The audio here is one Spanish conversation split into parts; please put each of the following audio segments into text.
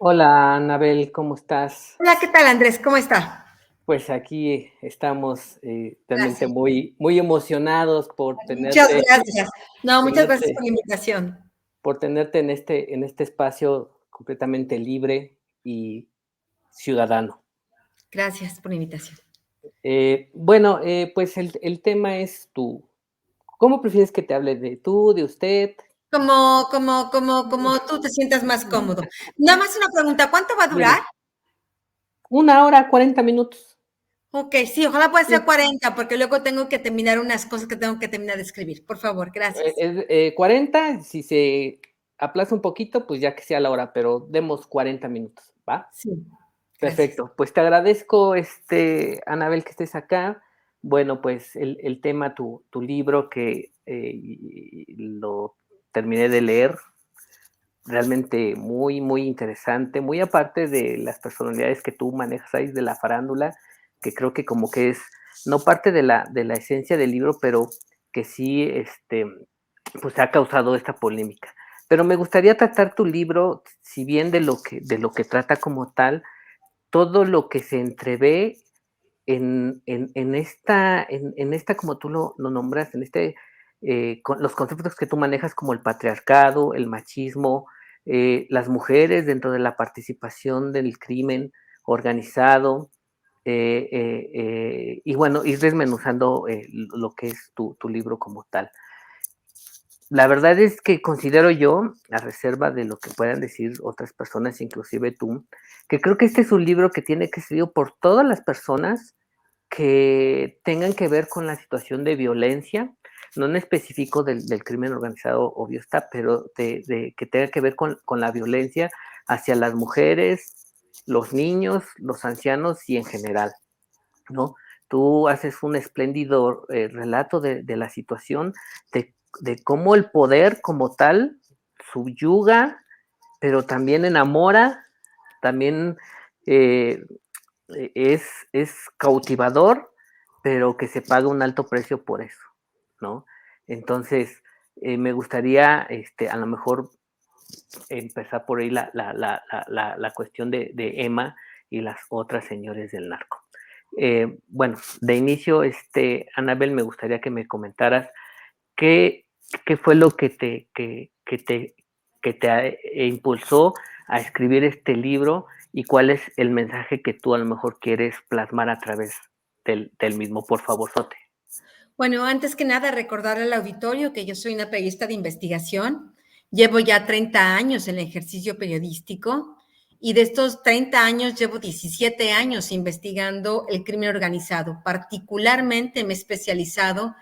Hola, Anabel, ¿cómo estás? Hola, ¿qué tal, Andrés? ¿Cómo está? Pues aquí estamos realmente Gracias. muy emocionados por Muchas tenerte, gracias. No, muchas gracias por tenerte, la invitación. por tenerte en este espacio completamente libre y ciudadano. Gracias por la invitación. Bueno, pues el tema es tú. ¿Cómo prefieres que te hable de tú, de usted? Como tú te sientas más cómodo. Nada más una pregunta, ¿cuánto va a durar? Dime, 1 hora, 40 minutos. Ok, sí, ojalá pueda ser Sí. 40, porque luego tengo que terminar unas cosas que tengo que terminar de escribir. Por favor, gracias. 40, si se aplaza un poquito, pues ya que sea la hora, pero demos 40 minutos, ¿va? Sí, gracias. Perfecto, pues te agradezco, Anabel, que estés acá. Bueno, pues el tema, tu libro que lo terminé de leer, realmente muy interesante, muy aparte de las personalidades que tú manejas ahí de la farándula, que creo que como que es, no parte de la esencia del libro, pero que sí, pues ha causado esta polémica. Pero me gustaría tratar tu libro, si bien de lo que trata como tal, todo lo que se entrevé en esta, como tú lo nombras, los conceptos que tú manejas como el patriarcado, el machismo, las mujeres dentro de la participación del crimen organizado, y bueno, ir desmenuzando lo que es tu libro como tal. La verdad es que considero yo, a reserva de lo que puedan decir otras personas, inclusive tú, que creo que este es un libro que tiene que ser leído por todas las personas que tengan que ver con la situación de violencia, no en específico del crimen organizado, obvio está, pero que tenga que ver con la violencia hacia las mujeres, los niños, los ancianos y en general, ¿no? Tú haces un espléndido relato de la situación, de cómo el poder como tal subyuga, pero también enamora, también eh, es cautivador, pero que se paga un alto precio por eso, ¿no? Entonces, me gustaría, a lo mejor, empezar por ahí la cuestión de Emma y las otras señores del narco. Bueno, de inicio, Anabel, me gustaría que me comentaras qué, qué fue lo que te impulsó a escribir este libro y cuál es el mensaje que tú a lo mejor quieres plasmar a través del mismo, por favor, Sote. Bueno, antes que nada, recordar al auditorio que yo soy una periodista de investigación. Llevo ya 30 años en el ejercicio periodístico y de estos 30 años llevo 17 años investigando el crimen organizado. Particularmente me he especializado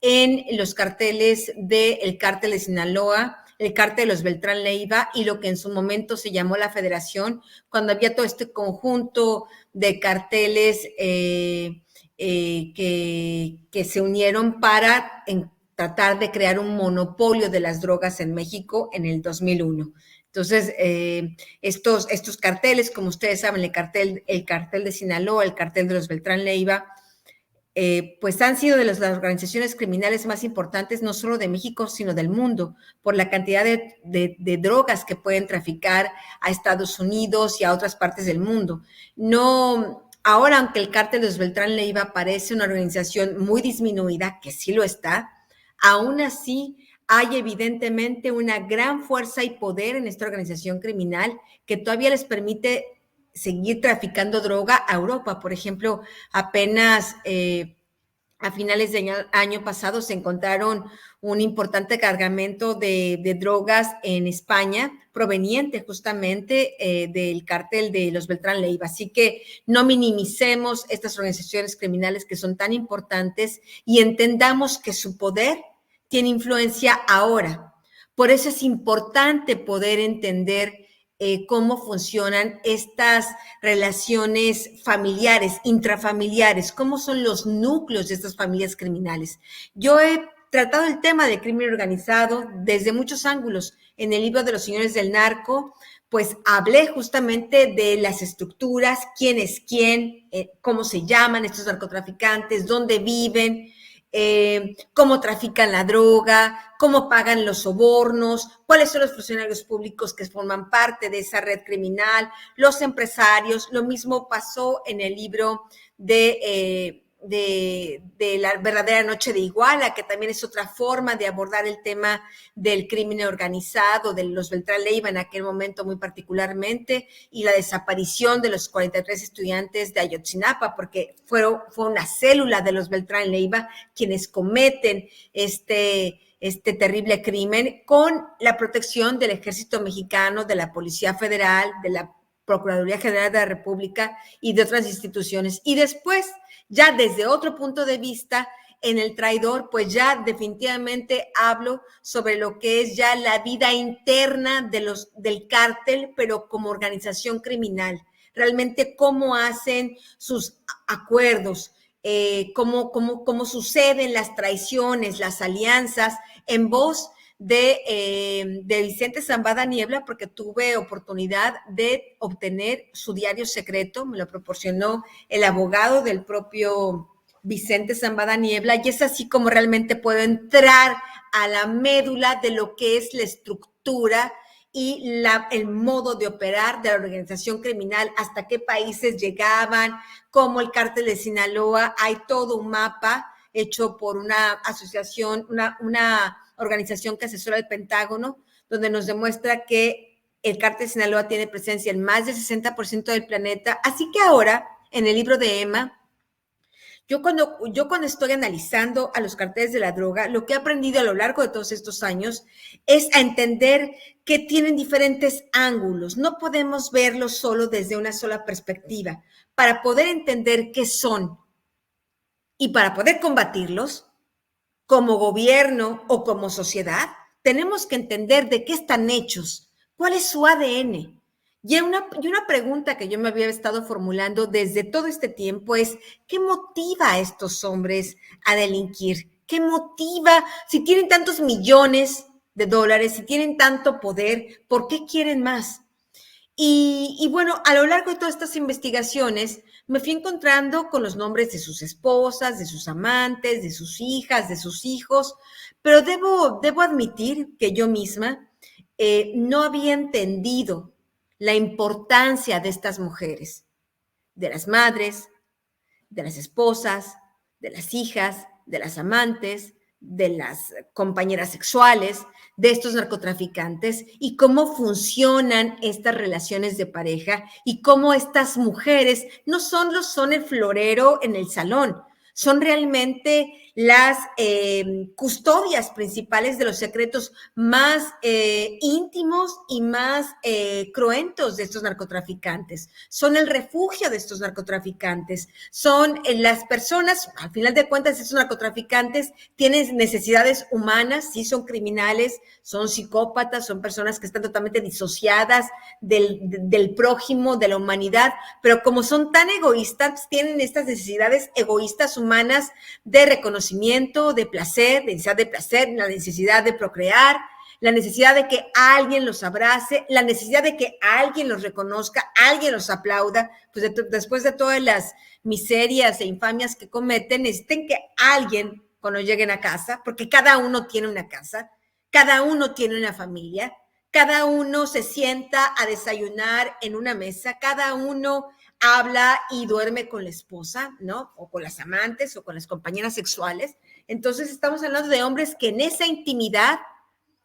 en los carteles del cártel de Sinaloa, el cártel de los Beltrán Leiva y lo que en su momento se llamó la Federación, cuando había todo este conjunto de carteles que se unieron para tratar de crear un monopolio de las drogas en México en el 2001. Entonces, estos carteles, como ustedes saben, el cartel de Sinaloa, el cartel de los Beltrán Leiva, pues han sido de las organizaciones criminales más importantes, no solo de México, sino del mundo, por la cantidad de drogas que pueden traficar a Estados Unidos y a otras partes del mundo. No, ahora, aunque el cártel de los Beltrán Leiva parece una organización muy disminuida, que sí lo está, aún así hay evidentemente una gran fuerza y poder en esta organización criminal que todavía les permite seguir traficando droga a Europa. Por ejemplo, apenas a finales de año pasado se encontraron un importante cargamento de drogas en España, proveniente justamente del cártel de los Beltrán Leiva. Así que no minimicemos estas organizaciones criminales que son tan importantes y entendamos que su poder tiene influencia ahora. Por eso es importante poder entender cómo funcionan estas relaciones familiares, intrafamiliares, cómo son los núcleos de estas familias criminales. Yo he tratado el tema de crimen organizado desde muchos ángulos. En el libro de los señores del narco, pues hablé justamente de las estructuras, quién es quién, cómo se llaman estos narcotraficantes, dónde viven, cómo trafican la droga, cómo pagan los sobornos, cuáles son los funcionarios públicos que forman parte de esa red criminal, los empresarios. Lo mismo pasó en el libro de La verdadera noche de Iguala, que también es otra forma de abordar el tema del crimen organizado, de los Beltrán Leiva en aquel momento muy particularmente, y la desaparición de los 43 estudiantes de Ayotzinapa, porque fue una célula de los Beltrán Leiva quienes cometen este terrible crimen con la protección del Ejército Mexicano, de la Policía Federal, de la Procuraduría General de la República y de otras instituciones. Y después, ya desde otro punto de vista, en El Traidor, pues ya definitivamente hablo sobre lo que es ya la vida interna del cártel, pero como organización criminal. Realmente cómo hacen sus acuerdos, cómo suceden las traiciones, las alianzas, en voz de Vicente Zambada Niebla, porque tuve oportunidad de obtener su diario secreto, me lo proporcionó el abogado del propio Vicente Zambada Niebla, y es así como realmente puedo entrar a la médula de lo que es la estructura y el modo de operar de la organización criminal, hasta qué países llegaban, como el cártel de Sinaloa. Hay todo un mapa hecho por una asociación, una organización que asesora al Pentágono, donde nos demuestra que el cártel de Sinaloa tiene presencia en más del 60% del planeta. Así que ahora, en el libro de Emma, yo cuando estoy analizando a los carteles de la droga, lo que he aprendido a lo largo de todos estos años es a entender que tienen diferentes ángulos. No podemos verlos solo desde una sola perspectiva. Para poder entender qué son y para poder combatirlos, como gobierno o como sociedad, tenemos que entender de qué están hechos, cuál es su ADN. Y una pregunta que yo me había estado formulando desde todo este tiempo es, ¿qué motiva a estos hombres a delinquir? ¿Qué motiva? Si tienen tantos millones de dólares, si tienen tanto poder, ¿por qué quieren más? Y bueno, a lo largo de todas estas investigaciones me fui encontrando con los nombres de sus esposas, de sus amantes, de sus hijas, de sus hijos, pero debo admitir que yo misma no había entendido la importancia de estas mujeres, de las madres, de las esposas, de las hijas, de las amantes, de las compañeras sexuales, de estos narcotraficantes, y cómo funcionan estas relaciones de pareja y cómo estas mujeres no son el florero en el salón, son realmente las custodias principales de los secretos más íntimos y más cruentos de estos narcotraficantes. Son el refugio de estos narcotraficantes. Son las personas, al final de cuentas, estos narcotraficantes tienen necesidades humanas, sí son criminales, son psicópatas, son personas que están totalmente disociadas del prójimo, de la humanidad, pero como son tan egoístas, tienen estas necesidades egoístas humanas de reconocimiento, de placer, la necesidad de procrear, la necesidad de que alguien los abrace, la necesidad de que alguien los reconozca, alguien los aplauda, pues después de todas las miserias e infamias que cometen, necesiten que alguien, cuando lleguen a casa, porque cada uno tiene una casa, cada uno tiene una familia, cada uno se sienta a desayunar en una mesa, cada uno habla y duerme con la esposa, ¿no? O con las amantes o con las compañeras sexuales. Entonces estamos hablando de hombres que en esa intimidad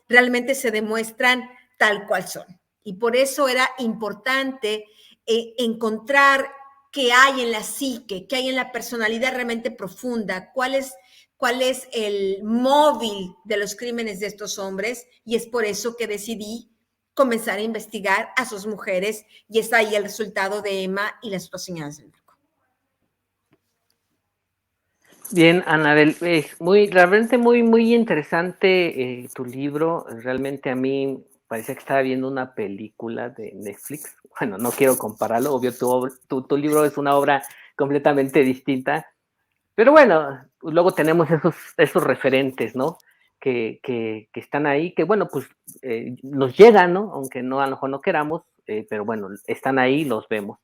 realmente se demuestran tal cual son. Y por eso era importante encontrar qué hay en la psique, qué hay en la personalidad realmente profunda, cuál es el móvil de los crímenes de estos hombres, y es por eso que decidí comenzar a investigar a sus mujeres, y está ahí el resultado de Emma y las otras señoras del narco. Bien, Anabel, realmente muy interesante tu libro. Realmente a mí parecía que estaba viendo una película de Netflix. Bueno, no quiero compararlo, obvio, tu libro es una obra completamente distinta, pero bueno, luego tenemos esos referentes, ¿no? Que están ahí, que bueno, pues nos llegan, ¿no? Aunque no, a lo mejor no queramos, pero bueno, están ahí, los vemos.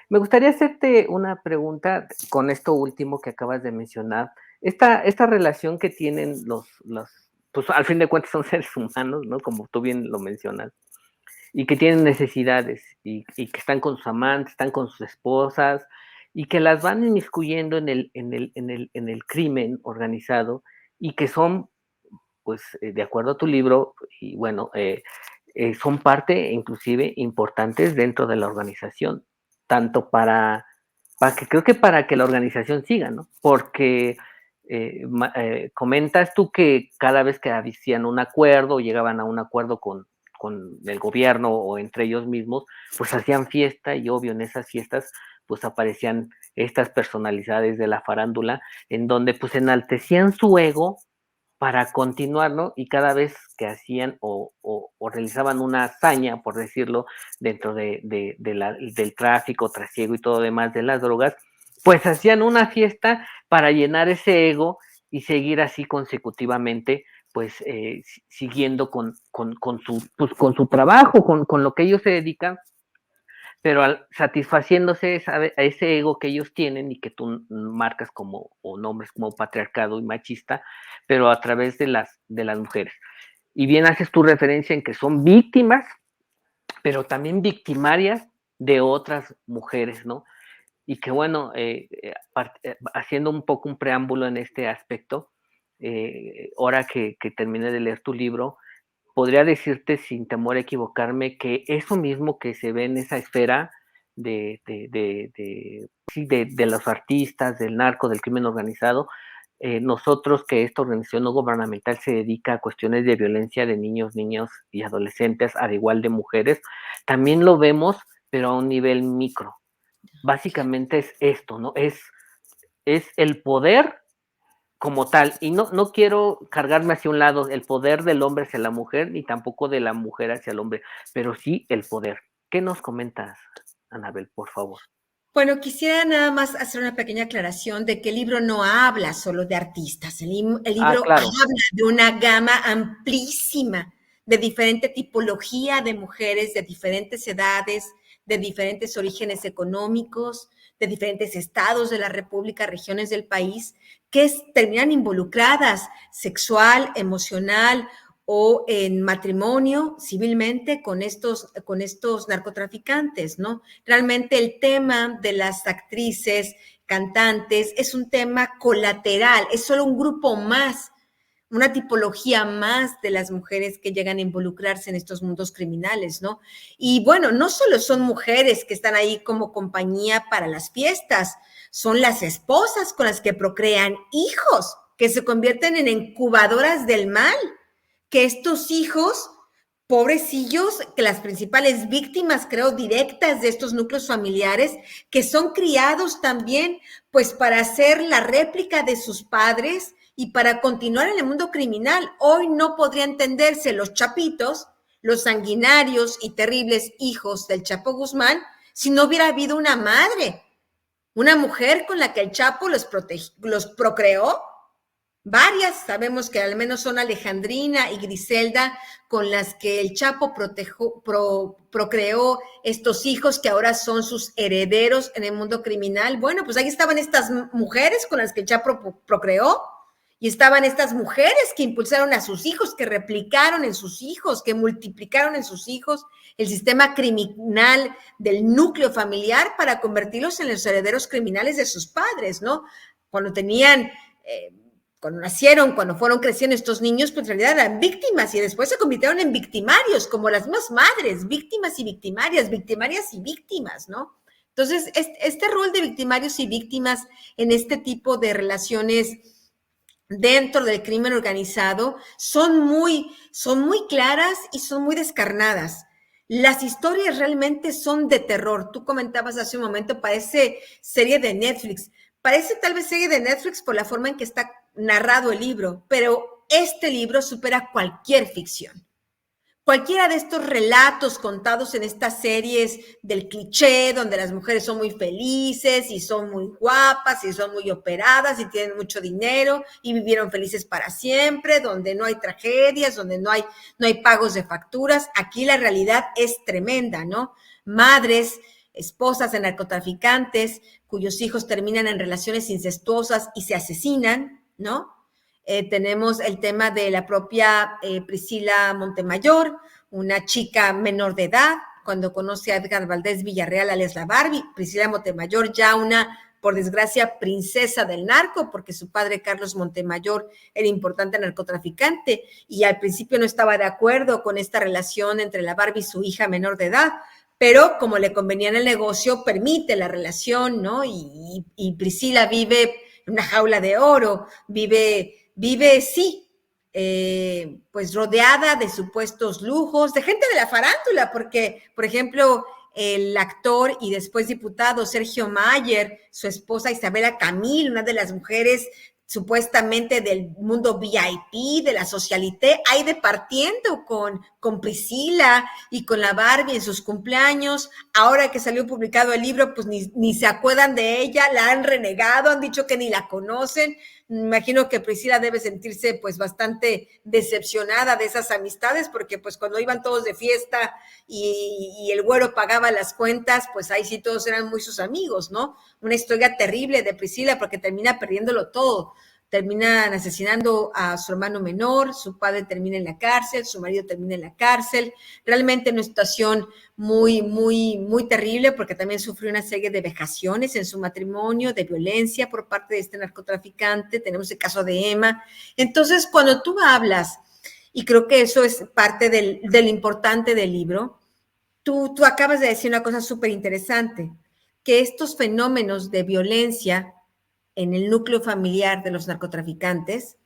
Me gustaría hacerte una pregunta con esto último que acabas de mencionar, esta relación que tienen pues al fin de cuentas son seres humanos, ¿no? Como tú bien lo mencionas, y que tienen necesidades, y que están con sus amantes, están con sus esposas, y que las van inmiscuyendo en el crimen organizado, y que son, pues, de acuerdo a tu libro, y bueno, son parte inclusive importantes dentro de la organización, tanto para que la organización siga, ¿no? Porque comentas tú que cada vez que hacían un acuerdo, llegaban a un acuerdo con el gobierno o entre ellos mismos, pues hacían fiesta y obvio en esas fiestas pues aparecían estas personalidades de la farándula en donde pues enaltecían su ego para continuar, ¿no? Y cada vez que hacían o realizaban una hazaña, por decirlo, dentro del tráfico, trasiego y todo demás de las drogas, pues hacían una fiesta para llenar ese ego y seguir así consecutivamente, pues siguiendo con su trabajo, con lo que ellos se dedican, pero satisfaciéndose a ese ego que ellos tienen y que tú marcas como, o nombres como patriarcado y machista, pero a través de las mujeres. Y bien haces tu referencia en que son víctimas, pero también victimarias de otras mujeres, ¿no? Y que bueno, haciendo un poco un preámbulo en este aspecto, ahora que terminé de leer tu libro, podría decirte sin temor a equivocarme que eso mismo que se ve en esa esfera de los artistas, del narco, del crimen organizado, nosotros que esta organización no gubernamental se dedica a cuestiones de violencia de niños, niños y adolescentes, al igual de mujeres, también lo vemos, pero a un nivel micro. Básicamente es esto, ¿no? Es el poder como tal, y no quiero cargarme hacia un lado el poder del hombre hacia la mujer, ni tampoco de la mujer hacia el hombre, pero sí el poder. ¿Qué nos comentas, Anabel, por favor? Bueno, quisiera nada más hacer una pequeña aclaración de que el libro no habla solo de artistas, el Ah, libro claro, habla de una gama amplísima de diferente tipología de mujeres, de diferentes edades, de diferentes orígenes económicos, de diferentes estados de la República, regiones del país, que terminan involucradas sexual, emocional o en matrimonio civilmente con estos narcotraficantes, ¿no? Realmente el tema de las actrices, cantantes, es un tema colateral, es solo un grupo más, una tipología más de las mujeres que llegan a involucrarse en estos mundos criminales, ¿no? Y bueno, no solo son mujeres que están ahí como compañía para las fiestas, son las esposas con las que procrean hijos, que se convierten en incubadoras del mal, que estos hijos pobrecillos, que las principales víctimas, creo, directas de estos núcleos familiares, que son criados también, pues para hacer la réplica de sus padres y para continuar en el mundo criminal. Hoy no podría entenderse los chapitos, los sanguinarios y terribles hijos del Chapo Guzmán, si no hubiera habido una madre, una mujer con la que el Chapo los procreó. Varias, sabemos que al menos son Alejandrina y Griselda, con las que el Chapo procreó estos hijos que ahora son sus herederos en el mundo criminal. Bueno, pues ahí estaban estas mujeres con las que el Chapo procreó, y estaban estas mujeres que impulsaron a sus hijos, que replicaron en sus hijos, que multiplicaron en sus hijos el sistema criminal del núcleo familiar para convertirlos en los herederos criminales de sus padres, ¿no? Cuando tenían... cuando nacieron, cuando fueron creciendo estos niños, pues en realidad eran víctimas y después se convirtieron en victimarios, como las mismas madres, víctimas y victimarias y víctimas, ¿no? Entonces, este rol de victimarios y víctimas en este tipo de relaciones dentro del crimen organizado son muy claras y son muy descarnadas. Las historias realmente son de terror. Tú comentabas hace un momento, parece serie de Netflix. Parece tal vez serie de Netflix por la forma en que está narrado el libro, pero este libro supera cualquier ficción. Cualquiera de estos relatos contados en estas series del cliché, donde las mujeres son muy felices y son muy guapas y son muy operadas y tienen mucho dinero y vivieron felices para siempre, donde no hay tragedias, donde no hay pagos de facturas. Aquí la realidad es tremenda, ¿no? Madres, esposas de narcotraficantes, cuyos hijos terminan en relaciones incestuosas y se asesinan, ¿no? Tenemos el tema de la propia Priscila Montemayor, una chica menor de edad, cuando conoce a Edgar Valdés Villarreal, alias la Barbie. Priscila Montemayor, ya una, por desgracia, princesa del narco, porque su padre Carlos Montemayor era importante narcotraficante, y al principio no estaba de acuerdo con esta relación entre la Barbie y su hija menor de edad, pero como le convenía en el negocio, permite la relación, ¿no? Y Priscila vive en una jaula de oro, vive sí, pues rodeada de supuestos lujos, de gente de la farándula, porque, por ejemplo, el actor y después diputado Sergio Mayer, su esposa Isabela Camil, una de las mujeres supuestamente del mundo VIP, de la socialité, ha ido partiendo con Priscila y con la Barbie en sus cumpleaños. Ahora que salió publicado el libro, pues ni se acuerdan de ella, la han renegado, han dicho que ni la conocen. Me imagino que Priscila debe sentirse pues bastante decepcionada de esas amistades, porque pues cuando iban todos de fiesta y el güero pagaba las cuentas, pues ahí sí todos eran muy sus amigos, ¿no? Una historia terrible de Priscila porque termina perdiéndolo todo. Terminan asesinando a su hermano menor, su padre termina en la cárcel, su marido termina en la cárcel. Realmente una situación muy terrible, porque también sufrió una serie de vejaciones en su matrimonio, de violencia por parte de este narcotraficante. Tenemos el caso de Emma. Entonces, cuando tú hablas, y creo que eso es parte del importante del libro, tú acabas de decir una cosa súper interesante, que estos fenómenos de violencia en el núcleo familiar de los narcotraficantes,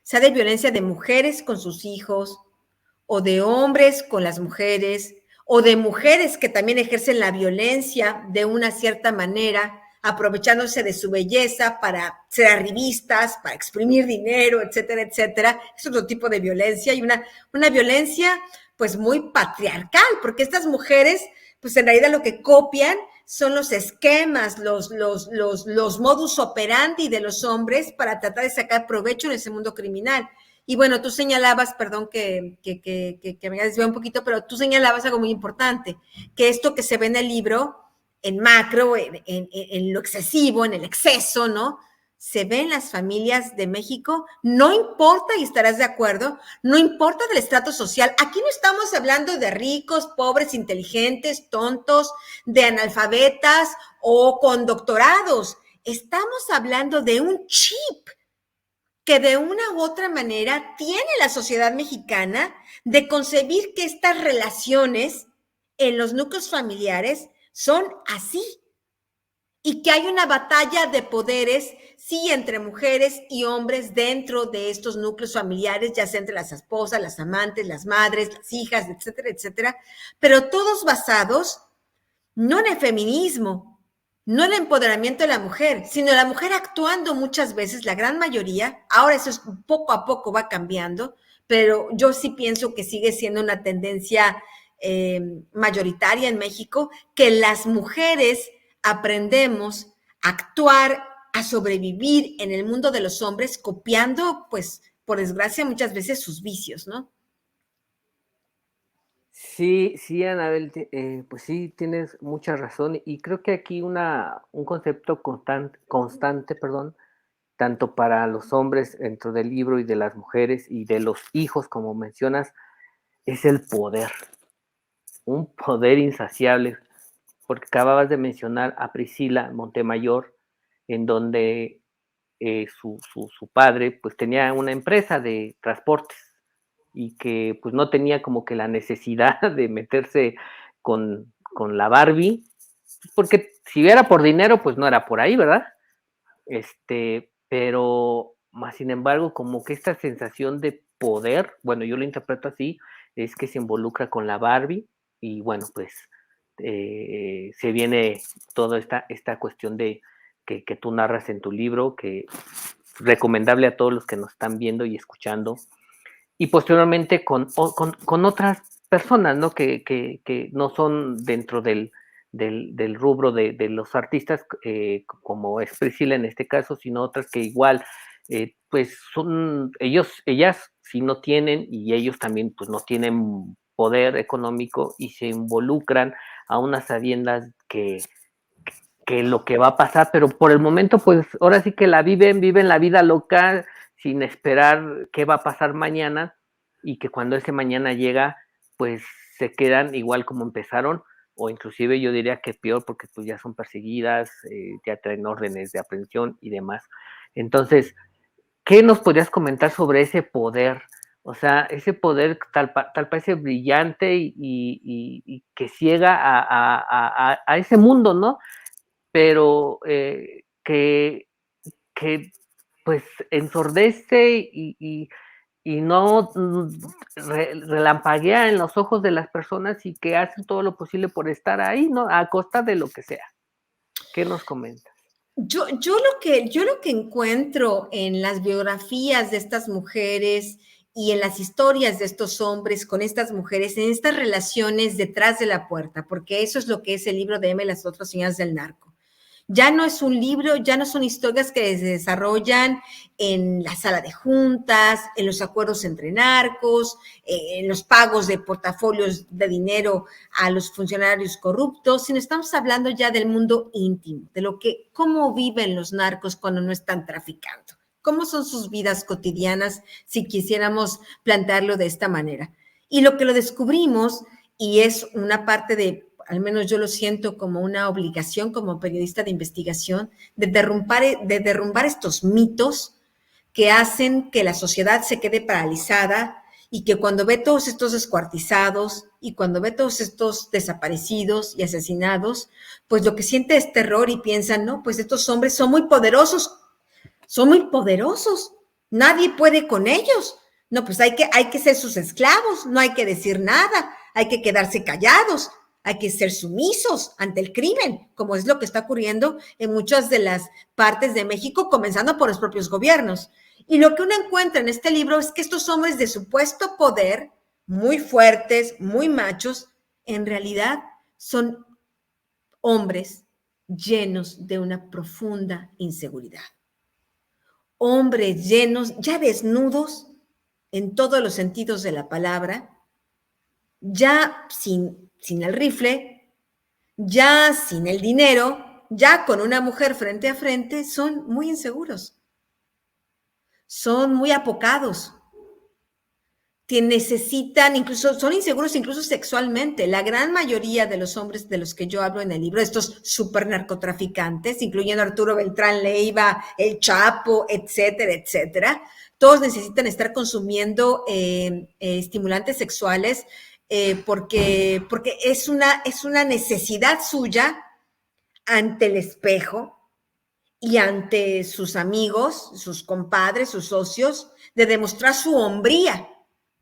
sea de violencia de mujeres con sus hijos, o de hombres con las mujeres, o de mujeres que también ejercen la violencia de una cierta manera, aprovechándose de su belleza para ser arribistas, para exprimir dinero, etcétera, etcétera. Es otro tipo de violencia, y una violencia pues muy patriarcal, porque estas mujeres pues en realidad lo que copian son los esquemas, los modus operandi de los hombres para tratar de sacar provecho en ese mundo criminal. Y bueno, tú señalabas, perdón que me haya desviado un poquito, pero tú señalabas algo muy importante, que esto que se ve en el libro, en macro, en lo excesivo, en el exceso, ¿no? Se ve en las familias de México, no importa, y estarás de acuerdo, no importa del estrato social. Aquí no estamos hablando de ricos, pobres, inteligentes, tontos, de analfabetas o con doctorados. Estamos hablando de un chip que de una u otra manera tiene la sociedad mexicana de concebir que estas relaciones en los núcleos familiares son así, y que hay una batalla de poderes, sí, entre mujeres y hombres dentro de estos núcleos familiares, ya sea entre las esposas, las amantes, las madres, las hijas, etcétera, etcétera, pero todos basados no en el feminismo, no en el empoderamiento de la mujer, sino la mujer actuando muchas veces, la gran mayoría. Ahora eso es, poco a poco va cambiando, pero yo sí pienso que sigue siendo una tendencia mayoritaria en México, que las mujeres aprendemos a actuar, a sobrevivir en el mundo de los hombres, copiando, pues, por desgracia, muchas veces sus vicios, ¿no? Sí, sí, Anabel, pues sí, tienes mucha razón. Y creo que aquí un concepto constante, perdón, tanto para los hombres dentro del libro y de las mujeres y de los hijos, como mencionas, es el poder, un poder insaciable, porque acababas de mencionar a Priscila Montemayor, en donde su padre pues tenía una empresa de transportes y que pues no tenía como que la necesidad de meterse con la Barbie, porque si era por dinero, pues no era por ahí, ¿verdad? Pero más sin embargo, como que esta sensación de poder, bueno, yo lo interpreto así, es que se involucra con la Barbie y bueno, pues se viene toda esta cuestión de que tú narras en tu libro, que recomendable a todos los que nos están viendo y escuchando, y posteriormente con otras personas, ¿no? Que no son dentro del rubro de los artistas, como es Priscila en este caso, sino otras que igual, pues son, ellas sí no tienen, y ellos también pues no tienen poder económico y se involucran a unas sabiendas que lo que va a pasar, pero por el momento, pues ahora sí que viven la vida local, sin esperar qué va a pasar mañana, y que cuando ese mañana llega, pues se quedan igual como empezaron, o inclusive yo diría que peor, porque pues ya son perseguidas, ya traen órdenes de aprehensión y demás. Entonces, ¿qué nos podrías comentar sobre ese poder? O sea, ese poder tal parece brillante y que ciega a ese mundo, ¿no? Pero que pues ensordece y no relampaguea en los ojos de las personas, y que hacen todo lo posible por estar ahí, ¿no? A costa de lo que sea. ¿Qué nos comentas? Yo lo que encuentro en las biografías de estas mujeres y en las historias de estos hombres con estas mujeres, en estas relaciones detrás de la puerta, porque eso es lo que es el libro de M, las otras señales del narco. Ya no es un libro, ya no son historias que se desarrollan en la sala de juntas, en los acuerdos entre narcos, en los pagos de portafolios de dinero a los funcionarios corruptos, sino estamos hablando ya del mundo íntimo, de lo que, cómo viven los narcos cuando no están traficando, cómo son sus vidas cotidianas, si quisiéramos plantearlo de esta manera. Y lo que lo descubrimos, y es una parte de, al menos yo lo siento como una obligación como periodista de investigación, de derrumbar estos mitos que hacen que la sociedad se quede paralizada y que cuando ve todos estos descuartizados y cuando ve todos estos desaparecidos y asesinados, pues lo que siente es terror y piensan, no, pues estos hombres son muy poderosos, nadie puede con ellos. No, pues hay que ser sus esclavos, no hay que decir nada, hay que quedarse callados, hay que ser sumisos ante el crimen, como es lo que está ocurriendo en muchas de las partes de México, comenzando por los propios gobiernos. Y lo que uno encuentra en este libro es que estos hombres de supuesto poder, muy fuertes, muy machos, en realidad son hombres llenos de una profunda inseguridad. Hombres llenos, ya desnudos en todos los sentidos de la palabra, ya sin el rifle, ya sin el dinero, ya con una mujer frente a frente, son muy inseguros, son muy apocados, necesitan, incluso son inseguros incluso sexualmente. La gran mayoría de los hombres de los que yo hablo en el libro, estos super narcotraficantes, incluyendo Arturo Beltrán Leiva, El Chapo, etcétera, etcétera, todos necesitan estar consumiendo estimulantes sexuales porque es una necesidad suya ante el espejo y ante sus amigos, sus compadres, sus socios, de demostrar su hombría,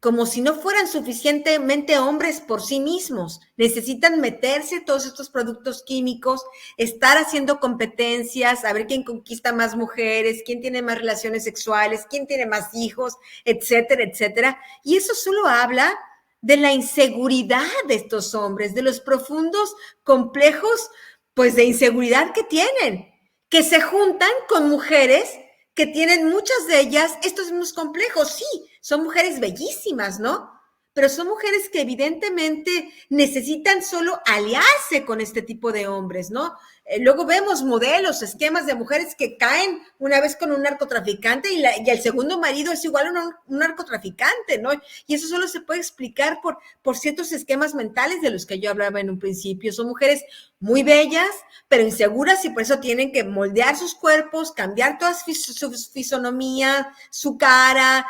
como si no fueran suficientemente hombres por sí mismos. Necesitan meterse todos estos productos químicos, estar haciendo competencias, a ver quién conquista más mujeres, quién tiene más relaciones sexuales, quién tiene más hijos, etcétera, etcétera. Y eso solo habla de la inseguridad de estos hombres, de los profundos complejos, pues, de inseguridad que tienen, que se juntan con mujeres que tienen muchas de ellas estos mismos complejos. Sí, son mujeres bellísimas, ¿no? Pero son mujeres que evidentemente necesitan solo aliarse con este tipo de hombres, ¿no? Luego vemos modelos, esquemas de mujeres que caen una vez con un narcotraficante y el segundo marido es igual a un narcotraficante, ¿no? Y eso solo se puede explicar por ciertos esquemas mentales de los que yo hablaba en un principio. Son mujeres muy bellas, pero inseguras, y por eso tienen que moldear sus cuerpos, cambiar toda su fisonomía, su cara,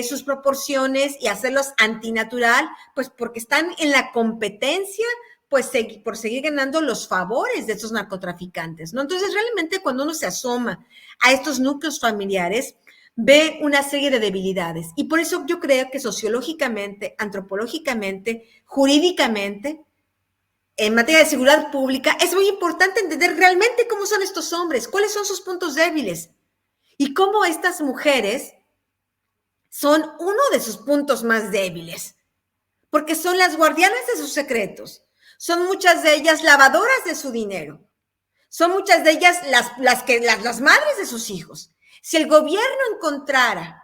sus proporciones y hacerlos antinatural, pues porque están en la competencia, pues por seguir ganando los favores de estos narcotraficantes, ¿no? Entonces, realmente cuando uno se asoma a estos núcleos familiares, ve una serie de debilidades. Y por eso yo creo que sociológicamente, antropológicamente, jurídicamente, en materia de seguridad pública, es muy importante entender realmente cómo son estos hombres, cuáles son sus puntos débiles y cómo estas mujeres son uno de sus puntos más débiles, porque son las guardianas de sus secretos, son muchas de ellas lavadoras de su dinero, son muchas de ellas las madres de sus hijos. Si el gobierno encontrara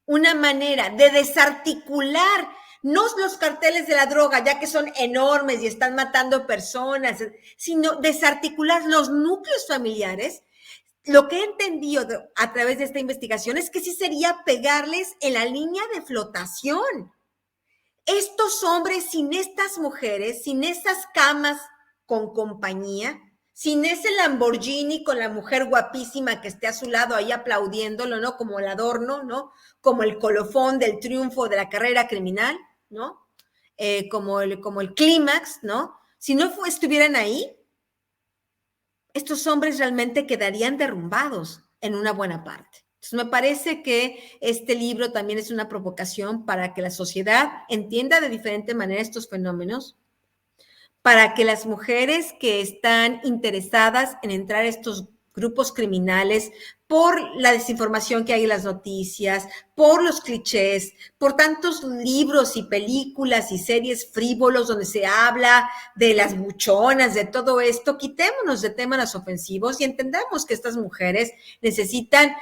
una manera de desarticular no los carteles de la droga, ya que son enormes y están matando personas, sino desarticular los núcleos familiares, lo que he entendido a través de esta investigación es que sí sería pegarles en la línea de flotación. Estos hombres sin estas mujeres, sin esas camas con compañía, sin ese Lamborghini con la mujer guapísima que esté a su lado ahí aplaudiéndolo, ¿no? Como el adorno, ¿no? Como el colofón del triunfo de la carrera criminal, ¿no? Como el clímax, ¿no? Si no estuvieran ahí, estos hombres realmente quedarían derrumbados en una buena parte. Entonces, me parece que este libro también es una provocación para que la sociedad entienda de diferente manera estos fenómenos, para que las mujeres que están interesadas en entrar a estos grupos criminales por la desinformación que hay en las noticias, por los clichés, por tantos libros y películas y series frívolos donde se habla de las buchonas, de todo esto, quitémonos de temas ofensivos y entendamos que estas mujeres necesitan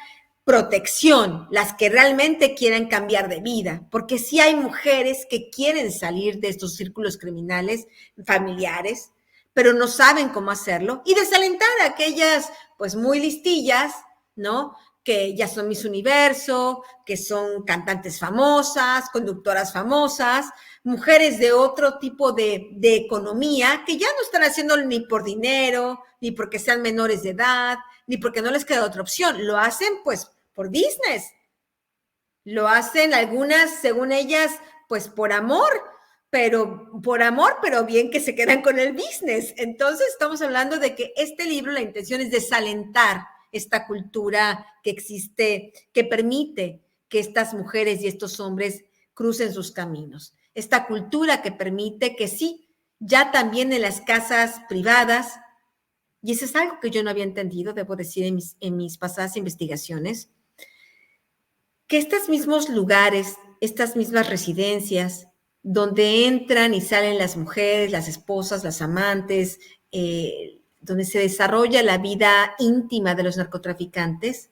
protección, las que realmente quieren cambiar de vida, porque sí hay mujeres que quieren salir de estos círculos criminales familiares, pero no saben cómo hacerlo, y desalentar a aquellas pues muy listillas, ¿no? Que ya son Miss Universo, que son cantantes famosas, conductoras famosas, mujeres de otro tipo de economía, que ya no están haciéndolo ni por dinero, ni porque sean menores de edad, ni porque no les queda otra opción, lo hacen pues por business, lo hacen algunas, según ellas, pues por amor, pero bien que se quedan con el business. Entonces estamos hablando de que este libro, la intención es desalentar esta cultura que existe, que permite que estas mujeres y estos hombres crucen sus caminos. Esta cultura que permite que sí, ya también en las casas privadas, y eso es algo que yo no había entendido, debo decir, en mis pasadas investigaciones, que estos mismos lugares, estas mismas residencias, donde entran y salen las mujeres, las esposas, las amantes, donde se desarrolla la vida íntima de los narcotraficantes,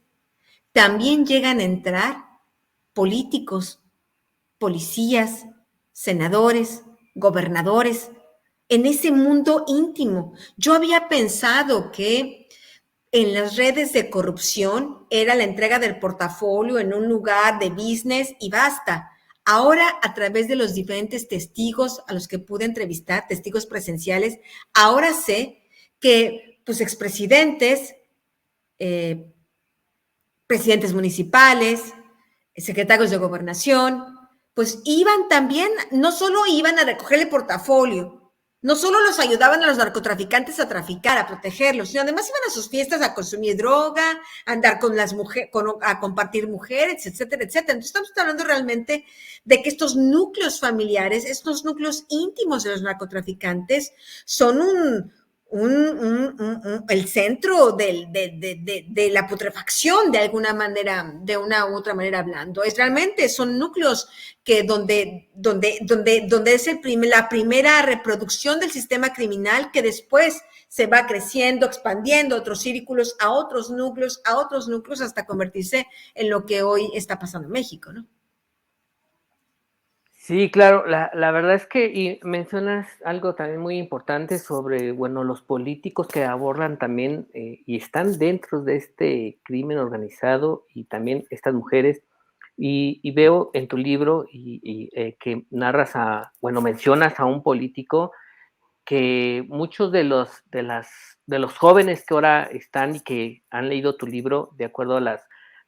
también llegan a entrar políticos, policías, senadores, gobernadores, en ese mundo íntimo. Yo había pensado que en las redes de corrupción era la entrega del portafolio en un lugar de business y basta. Ahora, a través de los diferentes testigos a los que pude entrevistar, testigos presenciales, ahora sé que pues expresidentes, presidentes municipales, secretarios de gobernación, pues iban también, no solo iban a recoger el portafolio, no solo los ayudaban a los narcotraficantes a traficar, a protegerlos, sino además iban a sus fiestas a consumir droga, a andar con las mujeres, a compartir mujeres, etcétera, etcétera. Entonces estamos hablando realmente de que estos núcleos familiares, estos núcleos íntimos de los narcotraficantes son el centro de la putrefacción de alguna manera, de una u otra manera hablando. Realmente son núcleos que donde es la primera reproducción del sistema criminal que después se va creciendo, expandiendo otros círculos, a otros núcleos, hasta convertirse en lo que hoy está pasando en México, ¿no? Sí, claro, la verdad es que y mencionas algo también muy importante sobre, bueno, los políticos que abordan también y están dentro de este crimen organizado y también estas mujeres. Y veo en tu libro que narras mencionas a un político que muchos de los jóvenes que ahora están y que han leído tu libro, de acuerdo a los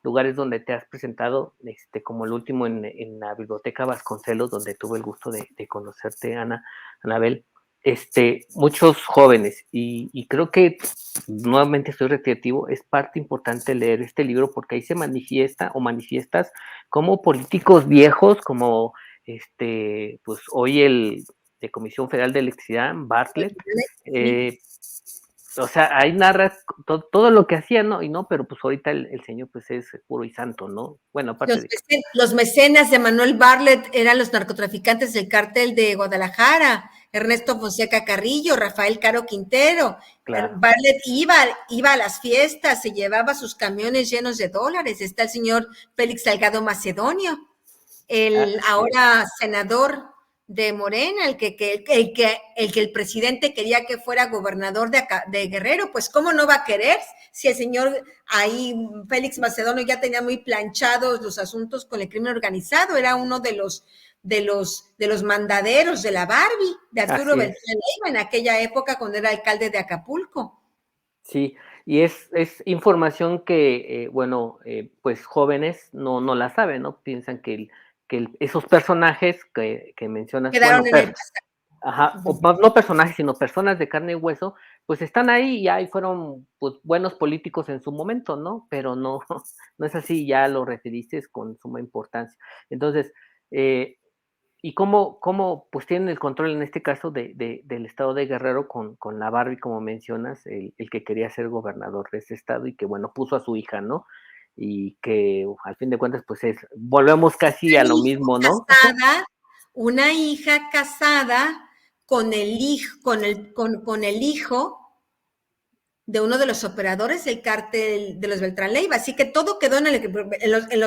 lugares donde te has presentado, como el último en la Biblioteca Vasconcelos, donde tuve el gusto de conocerte, Anabel, muchos jóvenes, y creo que, nuevamente estoy recreativo, es parte importante leer este libro porque ahí se manifiesta o manifiestas como políticos viejos, como pues hoy el de Comisión Federal de Electricidad, Bartlett, o sea, ahí narras todo lo que hacía, ¿no? Y no, pero pues ahorita el señor pues es puro y santo, ¿no? Bueno, aparte los mecenas de Manuel Bartlett eran los narcotraficantes del cártel de Guadalajara, Ernesto Fonseca Carrillo, Rafael Caro Quintero. Claro. Bartlett iba a las fiestas, se llevaba sus camiones llenos de dólares. Está el señor Félix Salgado Macedonio, el ahora senador de Morena, el que el presidente quería que fuera gobernador de Guerrero, pues cómo no va a querer si el señor ahí, Félix Macedonio, ya tenía muy planchados los asuntos con el crimen organizado, era uno de los mandaderos de la Barbie, de Arturo Beltrán Leiva, en aquella época cuando era alcalde de Acapulco. Sí, y es información que, bueno, pues jóvenes no la saben, ¿no? Piensan que esos personajes que mencionas, Quedaron bueno, en el pasado. ajá, o no personajes, sino personas de carne y hueso, pues están ahí y ahí fueron pues buenos políticos en su momento, ¿no? Pero no, no es así, ya lo referiste con suma importancia. Entonces, eh, ¿y cómo pues tienen el control en este caso del estado de Guerrero con la Barbie, como mencionas, el que quería ser gobernador de ese estado y que, bueno, puso a su hija, ¿no? Y que al fin de cuentas, pues volvemos casi a lo mismo, ¿no? Una hija casada con el hijo, con el hijo de uno de los operadores del cártel de los Beltrán Leiva. Así que todo quedó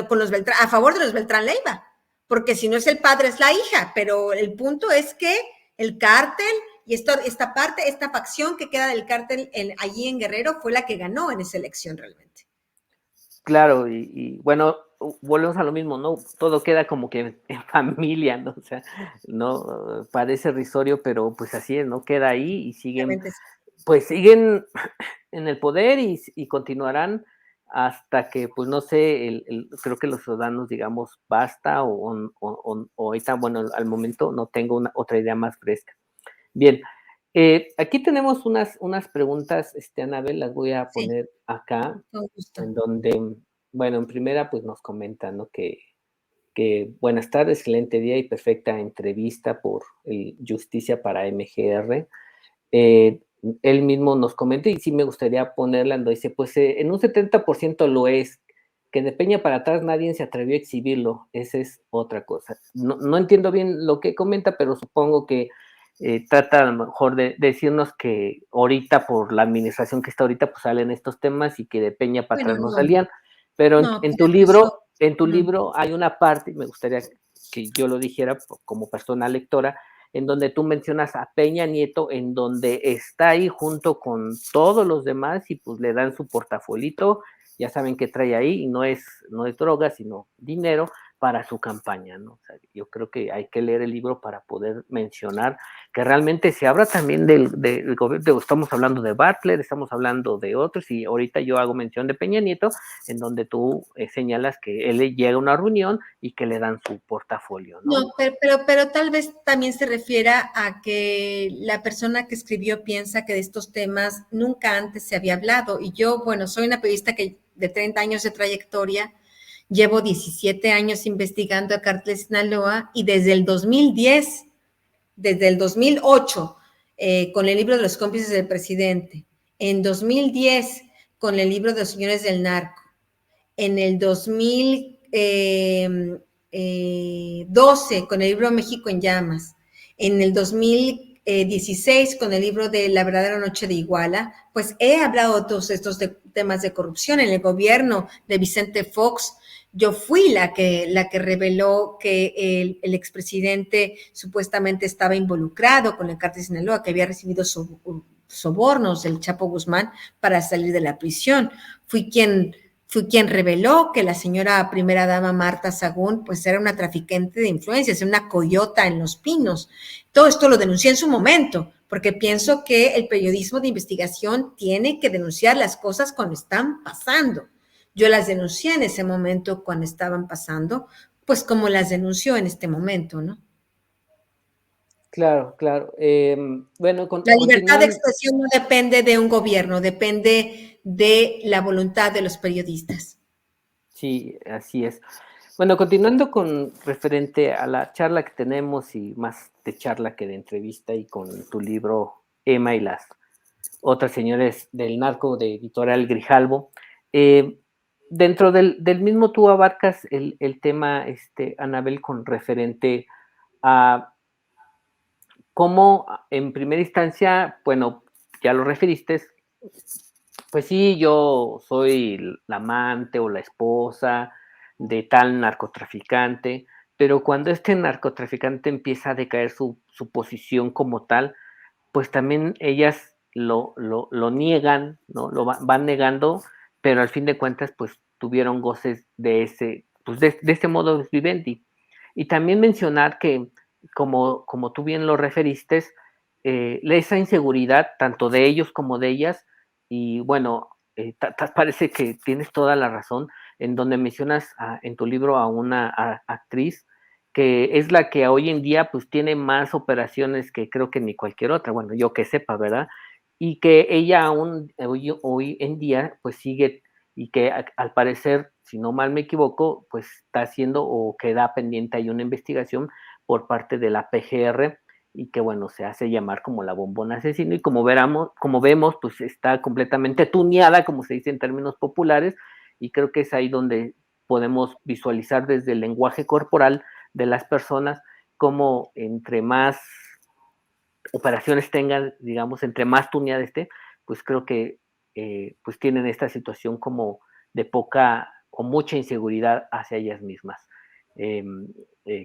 con los Beltrán, a favor de los Beltrán Leiva, porque si no es el padre, es la hija. Pero el punto es que el cártel y esta parte, esta facción que queda del cártel allí en Guerrero fue la que ganó en esa elección realmente. Claro, y bueno, volvemos a lo mismo, ¿no? Todo queda como que en familia, ¿no? O sea, no parece risorio, pero pues así es, ¿no? Queda ahí y siguen, pues siguen en el poder y continuarán hasta que, pues no sé, creo que los ciudadanos digamos basta o ahorita, bueno, al momento no tengo otra idea más fresca. Bien, aquí tenemos unas preguntas, Anabel, las voy a Sí, poner acá, con gusto. en donde, bueno, en primera, pues nos comentan, ¿no? Que buenas tardes, excelente día y perfecta entrevista por Justicia para MGR. Eh, Él mismo nos comenta, y sí me gustaría ponerla, donde dice, pues en un 70% lo es, que de Peña para atrás nadie se atrevió a exhibirlo, esa es otra cosa. No entiendo bien lo que comenta, pero supongo que trata a lo mejor de decirnos que ahorita, por la administración que está ahorita, pues salen estos temas y que de Peña para Bueno, atrás no salían, pero no, pero eso, en tu no. libro hay una parte, y me gustaría que yo lo dijera como persona lectora, en donde tú mencionas a Peña Nieto, en donde está ahí junto con todos los demás y pues le dan su portafolito, ya saben que trae ahí y no es droga, sino dinero para su campaña, ¿no? O sea, yo creo que hay que leer el libro para poder mencionar que realmente se habla también del gobierno, estamos hablando de Butler, estamos hablando de otros, y ahorita yo hago mención de Peña Nieto, en donde tú señalas que él llega a una reunión y que le dan su portafolio, ¿no? No, pero tal vez también se refiera a que la persona que escribió piensa que de estos temas nunca antes se había hablado. Y yo, bueno, soy una periodista que de 30 años de trayectoria, llevo 17 años investigando a Cártel de Sinaloa y desde el 2008, con el libro de los cómplices del presidente, en 2010 con el libro de los señores del narco, en el 2012 con el libro México en llamas, en el 2016 con el libro de La verdadera noche de Iguala, pues he hablado de todos estos temas de corrupción en el gobierno de Vicente Fox. Yo fui la que reveló que el expresidente supuestamente estaba involucrado con el cártel de Sinaloa, que había recibido sobornos del Chapo Guzmán para salir de la prisión. Fui quien reveló que la señora primera dama Marta Sagún pues era una traficante de influencias, una coyota en Los Pinos. Todo esto lo denuncié en su momento, porque pienso que el periodismo de investigación tiene que denunciar las cosas cuando están pasando. Yo las denuncié en ese momento cuando estaban pasando, pues como las denunció en este momento, ¿no? Claro, claro. Bueno, La libertad de continúan, expresión no depende de un gobierno, depende de la voluntad de los periodistas. sí, así es. Bueno, continuando con referente a la charla que tenemos y más de charla que de entrevista y con tu libro Emma y las otras señores del narco de Editorial Grijalbo, eh, dentro del mismo tú abarcas el tema, Anabel, con referente a cómo en primera instancia, bueno, ya lo referiste, pues sí, yo soy la amante o la esposa de tal narcotraficante, pero cuando este narcotraficante empieza a decaer su posición como tal, pues también ellas lo niegan, ¿no? Van negando, pero al fin de cuentas, pues tuvieron goces de ese, pues de este modo vivendi. Y también mencionar que, como tú bien lo referiste, esa inseguridad, tanto de ellos como de ellas, y bueno, parece que tienes toda la razón, en donde mencionas en tu libro a una actriz que es la que hoy en día pues tiene más operaciones que creo que ni cualquier otra, bueno, yo que sepa, ¿verdad? Y que ella aún hoy en día pues sigue y que al parecer, si no mal me equivoco, pues está haciendo o queda pendiente hay una investigación por parte de la PGR y que bueno, se hace llamar como la bombona asesino y como vemos, pues está completamente tuneada, como se dice en términos populares, y creo que es ahí donde podemos visualizar desde el lenguaje corporal de las personas, como entre más operaciones tengan, digamos, entre más tuneada esté, pues creo que pues tienen esta situación como de poca o mucha inseguridad hacia ellas mismas. Eh,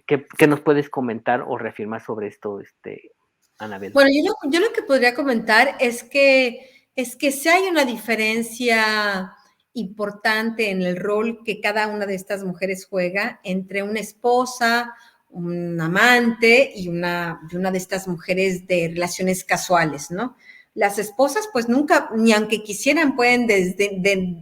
¿qué nos puedes comentar o reafirmar sobre esto, Anabel? Bueno, yo lo que podría comentar es que sí hay una diferencia importante en el rol que cada una de estas mujeres juega entre una esposa, un amante y una de estas mujeres de relaciones casuales, ¿no? Las esposas, pues nunca, ni aunque quisieran, pueden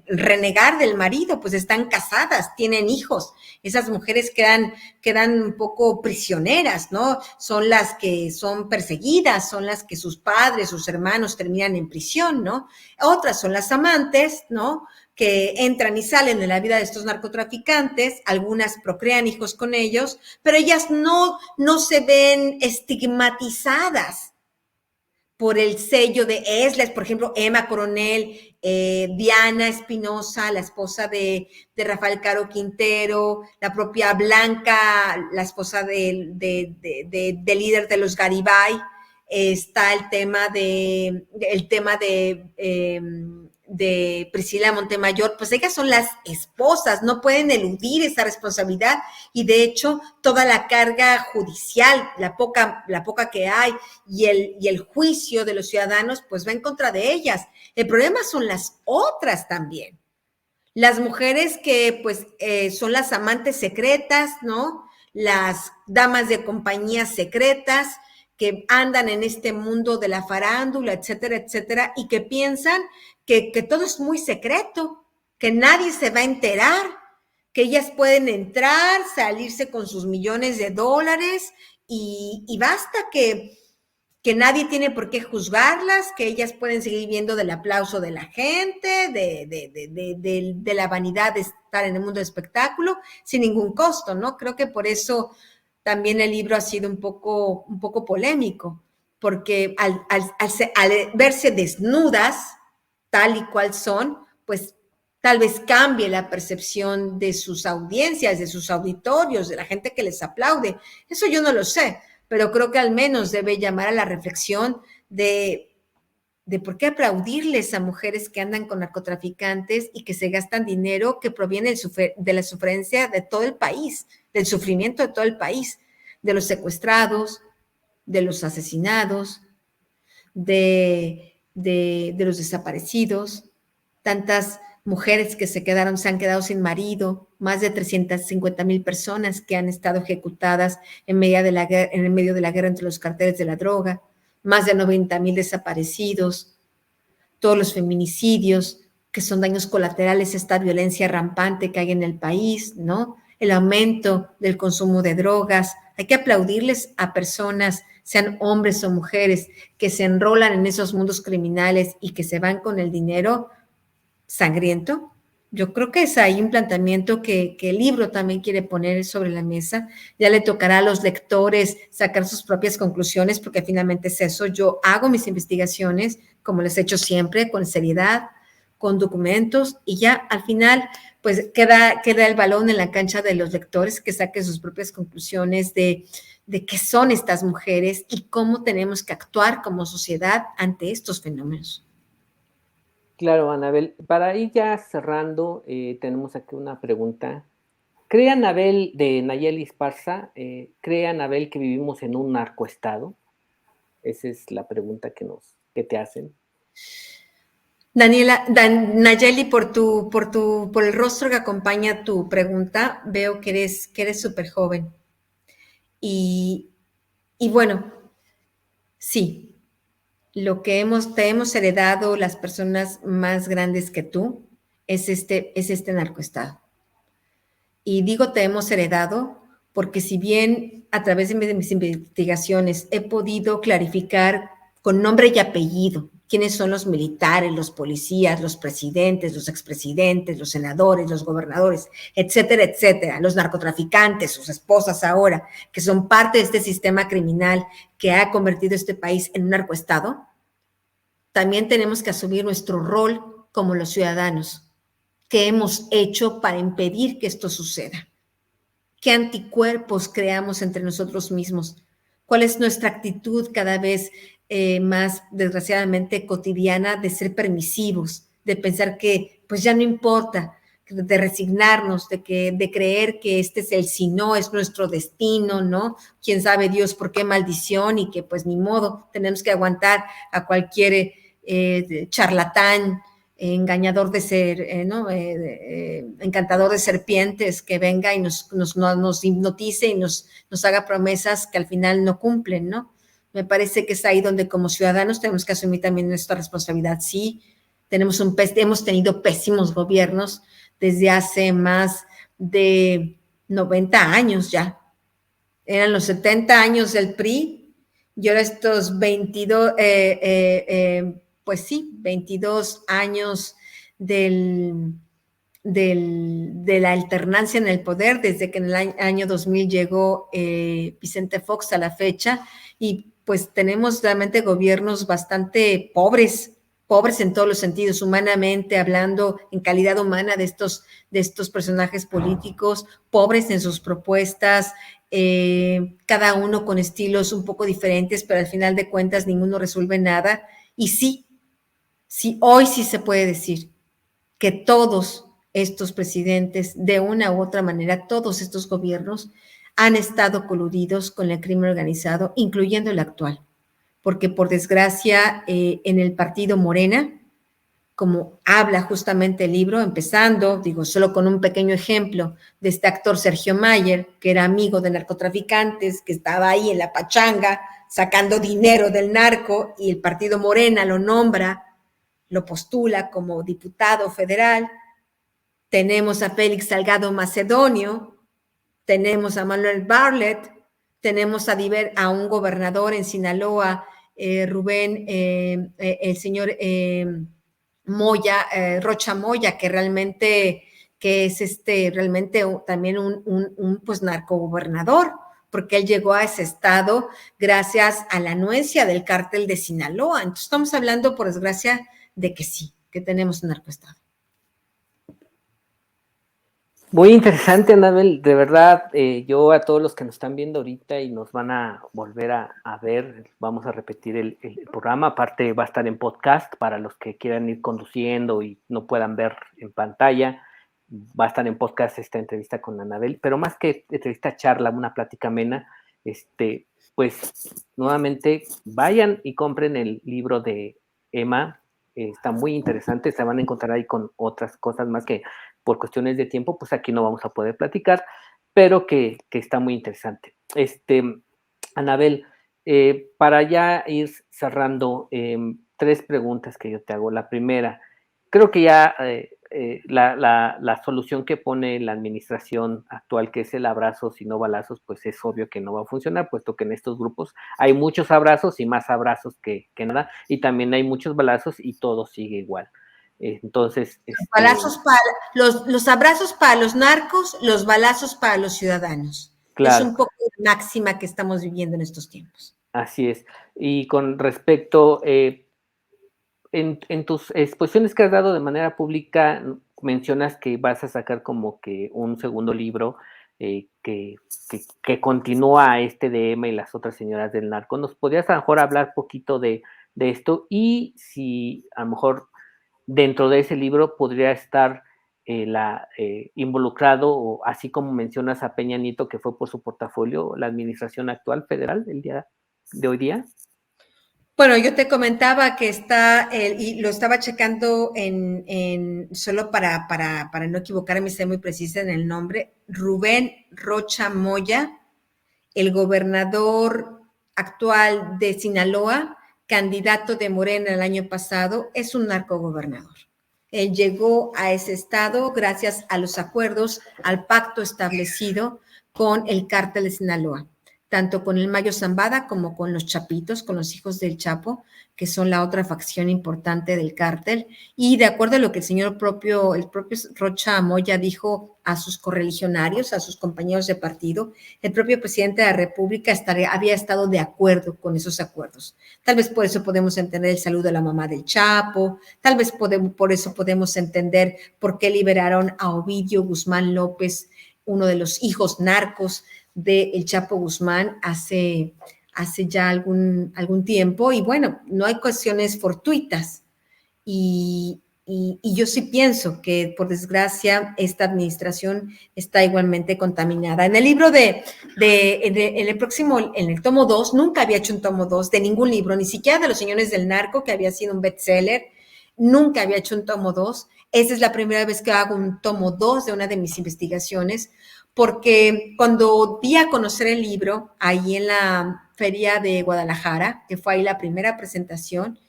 renegar del marido, pues están casadas, tienen hijos. Esas mujeres quedan un poco prisioneras, ¿no? Son las que son perseguidas, son las que sus padres, sus hermanos terminan en prisión, ¿no? Otras son las amantes, ¿no? Que entran y salen de la vida de estos narcotraficantes, algunas procrean hijos con ellos, pero ellas no se ven estigmatizadas por el sello de ESLES, por ejemplo, Emma Coronel, Diana Espinosa, la esposa de Rafael Caro Quintero, la propia Blanca, la esposa del líder de los Garibay, está el tema de Priscila Montemayor, pues ellas son las esposas, no pueden eludir esa responsabilidad y de hecho toda la carga judicial, la poca que hay y el juicio de los ciudadanos, pues va en contra de ellas. El problema son las otras también. Las mujeres que pues son las amantes secretas, ¿no? Las damas de compañía secretas que andan en este mundo de la farándula, etcétera, etcétera, y que piensan que todo es muy secreto, que nadie se va a enterar, que ellas pueden entrar, salirse con sus millones de dólares y basta que nadie tiene por qué juzgarlas, que ellas pueden seguir viendo del aplauso de la gente, de la vanidad de estar en el mundo del espectáculo, sin ningún costo, ¿no? Creo que por eso también el libro ha sido un poco polémico, porque al verse desnudas, tal y cual son, pues tal vez cambie la percepción de sus audiencias, de sus auditorios, de la gente que les aplaude. Eso yo no lo sé, pero creo que al menos debe llamar a la reflexión de por qué aplaudirles a mujeres que andan con narcotraficantes y que se gastan dinero que proviene de la sufrencia de todo el país, del sufrimiento de todo el país, de los secuestrados, de los asesinados, de los desaparecidos, tantas mujeres que se han quedado sin marido, más de 350,000 personas que han estado ejecutadas en medio de la guerra entre los carteles de la droga, más de 90,000 desaparecidos, todos los feminicidios, que son daños colaterales, esta violencia rampante que hay en el país, ¿no? El aumento del consumo de drogas. Hay que aplaudirles a personas, sean hombres o mujeres, que se enrolan en esos mundos criminales y que se van con el dinero sangriento. Yo creo que es ahí un planteamiento que el libro también quiere poner sobre la mesa. Ya le tocará a los lectores sacar sus propias conclusiones, porque finalmente es eso. Yo hago mis investigaciones, como les he hecho siempre, con seriedad, con documentos, y ya al final, pues queda el balón en la cancha de los lectores que saquen sus propias conclusiones de qué son estas mujeres y cómo tenemos que actuar como sociedad ante estos fenómenos. Claro, Anabel, para ir ya cerrando, tenemos aquí una pregunta ¿Cree Anabel, de Nayeli Esparza, cree Anabel que vivimos en un narcoestado? Esa es la pregunta que te hacen. Daniela, Nayeli, por el rostro que acompaña tu pregunta, veo que eres súper joven. Y bueno, sí, lo que te hemos heredado las personas más grandes que tú es este narcoestado. Y digo te hemos heredado porque si bien a través de mis investigaciones he podido clarificar con nombre y apellido quiénes son los militares, los policías, los presidentes, los expresidentes, los senadores, los gobernadores, etcétera, etcétera, los narcotraficantes, sus esposas ahora, que son parte de este sistema criminal que ha convertido este país en un narcoestado, también tenemos que asumir nuestro rol como los ciudadanos. ¿Qué hemos hecho para impedir que esto suceda? ¿Qué anticuerpos creamos entre nosotros mismos? ¿Cuál es nuestra actitud cada vez más, desgraciadamente, cotidiana de ser permisivos, de pensar que pues ya no importa, de resignarnos, de creer que este es el si no, es nuestro destino, ¿no? Quién sabe Dios por qué maldición y que pues ni modo, tenemos que aguantar a cualquier charlatán, engañador de ser, ¿no? Encantador de serpientes que venga y nos hipnotice y nos haga promesas que al final no cumplen, ¿no? Me parece que es ahí donde como ciudadanos tenemos que asumir también nuestra responsabilidad. Sí, hemos tenido pésimos gobiernos desde hace más de 90 años ya. Eran los 70 años del PRI y ahora estos 22, pues sí, 22 años de la alternancia en el poder, desde que en el año 2000 llegó Vicente Fox a la fecha, y pues tenemos realmente gobiernos bastante pobres en todos los sentidos, humanamente hablando, en calidad humana de estos personajes políticos, pobres en sus propuestas, cada uno con estilos un poco diferentes, pero al final de cuentas ninguno resuelve nada. Y sí, hoy sí se puede decir que todos estos presidentes, de una u otra manera, todos estos gobiernos han estado coludidos con el crimen organizado, incluyendo el actual. Porque por desgracia, en el partido Morena, como habla justamente el libro, empezando, digo, solo con un pequeño ejemplo de este actor Sergio Mayer, que era amigo de narcotraficantes, que estaba ahí en la pachanga sacando dinero del narco, y el partido Morena lo nombra, lo postula como diputado federal. Tenemos a Félix Salgado Macedonio, tenemos a Manuel Bartlett, tenemos a un gobernador en Sinaloa, Rubén, el señor Moya, Rocha Moya, que realmente que es realmente también un pues narcogobernador, porque él llegó a ese estado gracias a la anuencia del cártel de Sinaloa. Entonces estamos hablando, por desgracia, de que sí, que tenemos un narcoestado. Muy interesante, Anabel. De verdad, yo a todos los que nos están viendo ahorita y nos van a volver a ver, vamos a repetir el programa. Aparte, va a estar en podcast para los que quieran ir conduciendo y no puedan ver en pantalla. Va a estar en podcast esta entrevista con Anabel, pero más que entrevista, charla, una plática amena, pues nuevamente vayan y compren el libro de Emma. Está muy interesante, se van a encontrar ahí con otras cosas más que por cuestiones de tiempo, pues aquí no vamos a poder platicar, pero que está muy interesante. Anabel, para ya ir cerrando, 3 preguntas que yo te hago. La primera, creo que ya la solución que pone la administración actual, que es el abrazos y no balazos, pues es obvio que no va a funcionar, puesto que en estos grupos hay muchos abrazos y más abrazos que nada, y también hay muchos balazos y todo sigue igual. Entonces, los abrazos para los narcos, los balazos para los ciudadanos. Claro. Es un poco la máxima que estamos viviendo en estos tiempos. Así es. Y con respecto, en tus exposiciones que has dado de manera pública, mencionas que vas a sacar como que un segundo libro que continúa este de Emma y las otras señoras del narco. ¿Nos podrías a lo mejor hablar poquito de esto? Y si a lo mejor dentro de ese libro podría estar involucrado, así como mencionas a Peña Nieto, que fue por su portafolio, la administración actual federal del día de hoy día? Bueno, yo te comentaba que está, y lo estaba checando solo para no equivocarme, ser muy precisa en el nombre, Rubén Rocha Moya, el gobernador actual de Sinaloa, candidato de Morena el año pasado, es un narcogobernador. Él llegó a ese estado gracias a los acuerdos, al pacto establecido con el cártel de Sinaloa, tanto con el Mayo Zambada como con los Chapitos, con los hijos del Chapo, que son la otra facción importante del cártel. Y de acuerdo a lo que el propio Rocha Moya dijo a sus correligionarios, a sus compañeros de partido, el propio presidente de la República había estado de acuerdo con esos acuerdos. Tal vez por eso podemos entender el saludo a la mamá del Chapo, tal vez por eso podemos entender por qué liberaron a Ovidio Guzmán López, uno de los hijos narcos del Chapo Guzmán hace ya algún tiempo. Y bueno, no hay cuestiones fortuitas. Y yo sí pienso que, por desgracia, esta administración está igualmente contaminada. En el libro en el tomo 2, nunca había hecho un tomo 2 de ningún libro, ni siquiera de Los Señores del Narco, que había sido un bestseller, nunca había hecho un tomo 2. Esa es la primera vez que hago un tomo 2 de una de mis investigaciones, porque cuando di a conocer el libro, ahí en la Feria de Guadalajara, que fue ahí la primera presentación,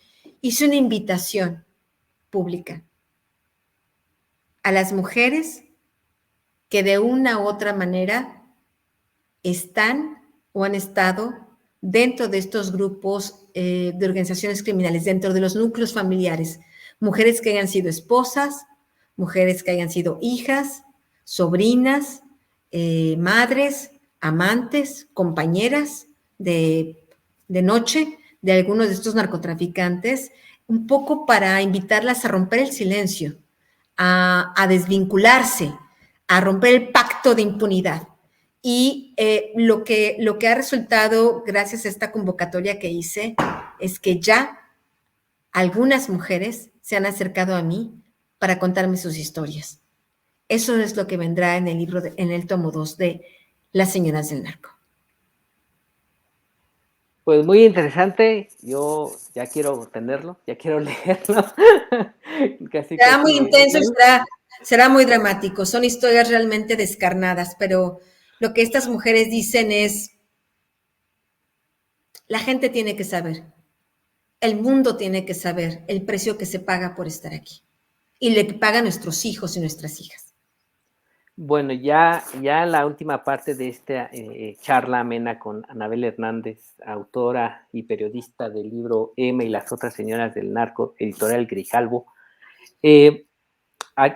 hice una invitación pública a las mujeres que de una u otra manera están o han estado dentro de estos grupos de organizaciones criminales, dentro de los núcleos familiares, mujeres que hayan sido esposas, mujeres que hayan sido hijas, sobrinas, madres, amantes, compañeras de noche de algunos de estos narcotraficantes, un poco para invitarlas a romper el silencio, a desvincularse, a romper el pacto de impunidad. Y lo que ha resultado, gracias a esta convocatoria que hice, es que ya algunas mujeres se han acercado a mí para contarme sus historias. Eso es lo que vendrá en el libro, en el tomo 2 de Las Señoras del Narco. Pues muy interesante, yo ya quiero tenerlo, ya quiero leerlo. Será muy intenso, será muy dramático, son historias realmente descarnadas, pero lo que estas mujeres dicen es, la gente tiene que saber, el mundo tiene que saber el precio que se paga por estar aquí y le pagan nuestros hijos y nuestras hijas. Bueno, ya la última parte de esta charla amena con Anabel Hernández, autora y periodista del libro M y las otras señoras del narco, editorial Grijalvo.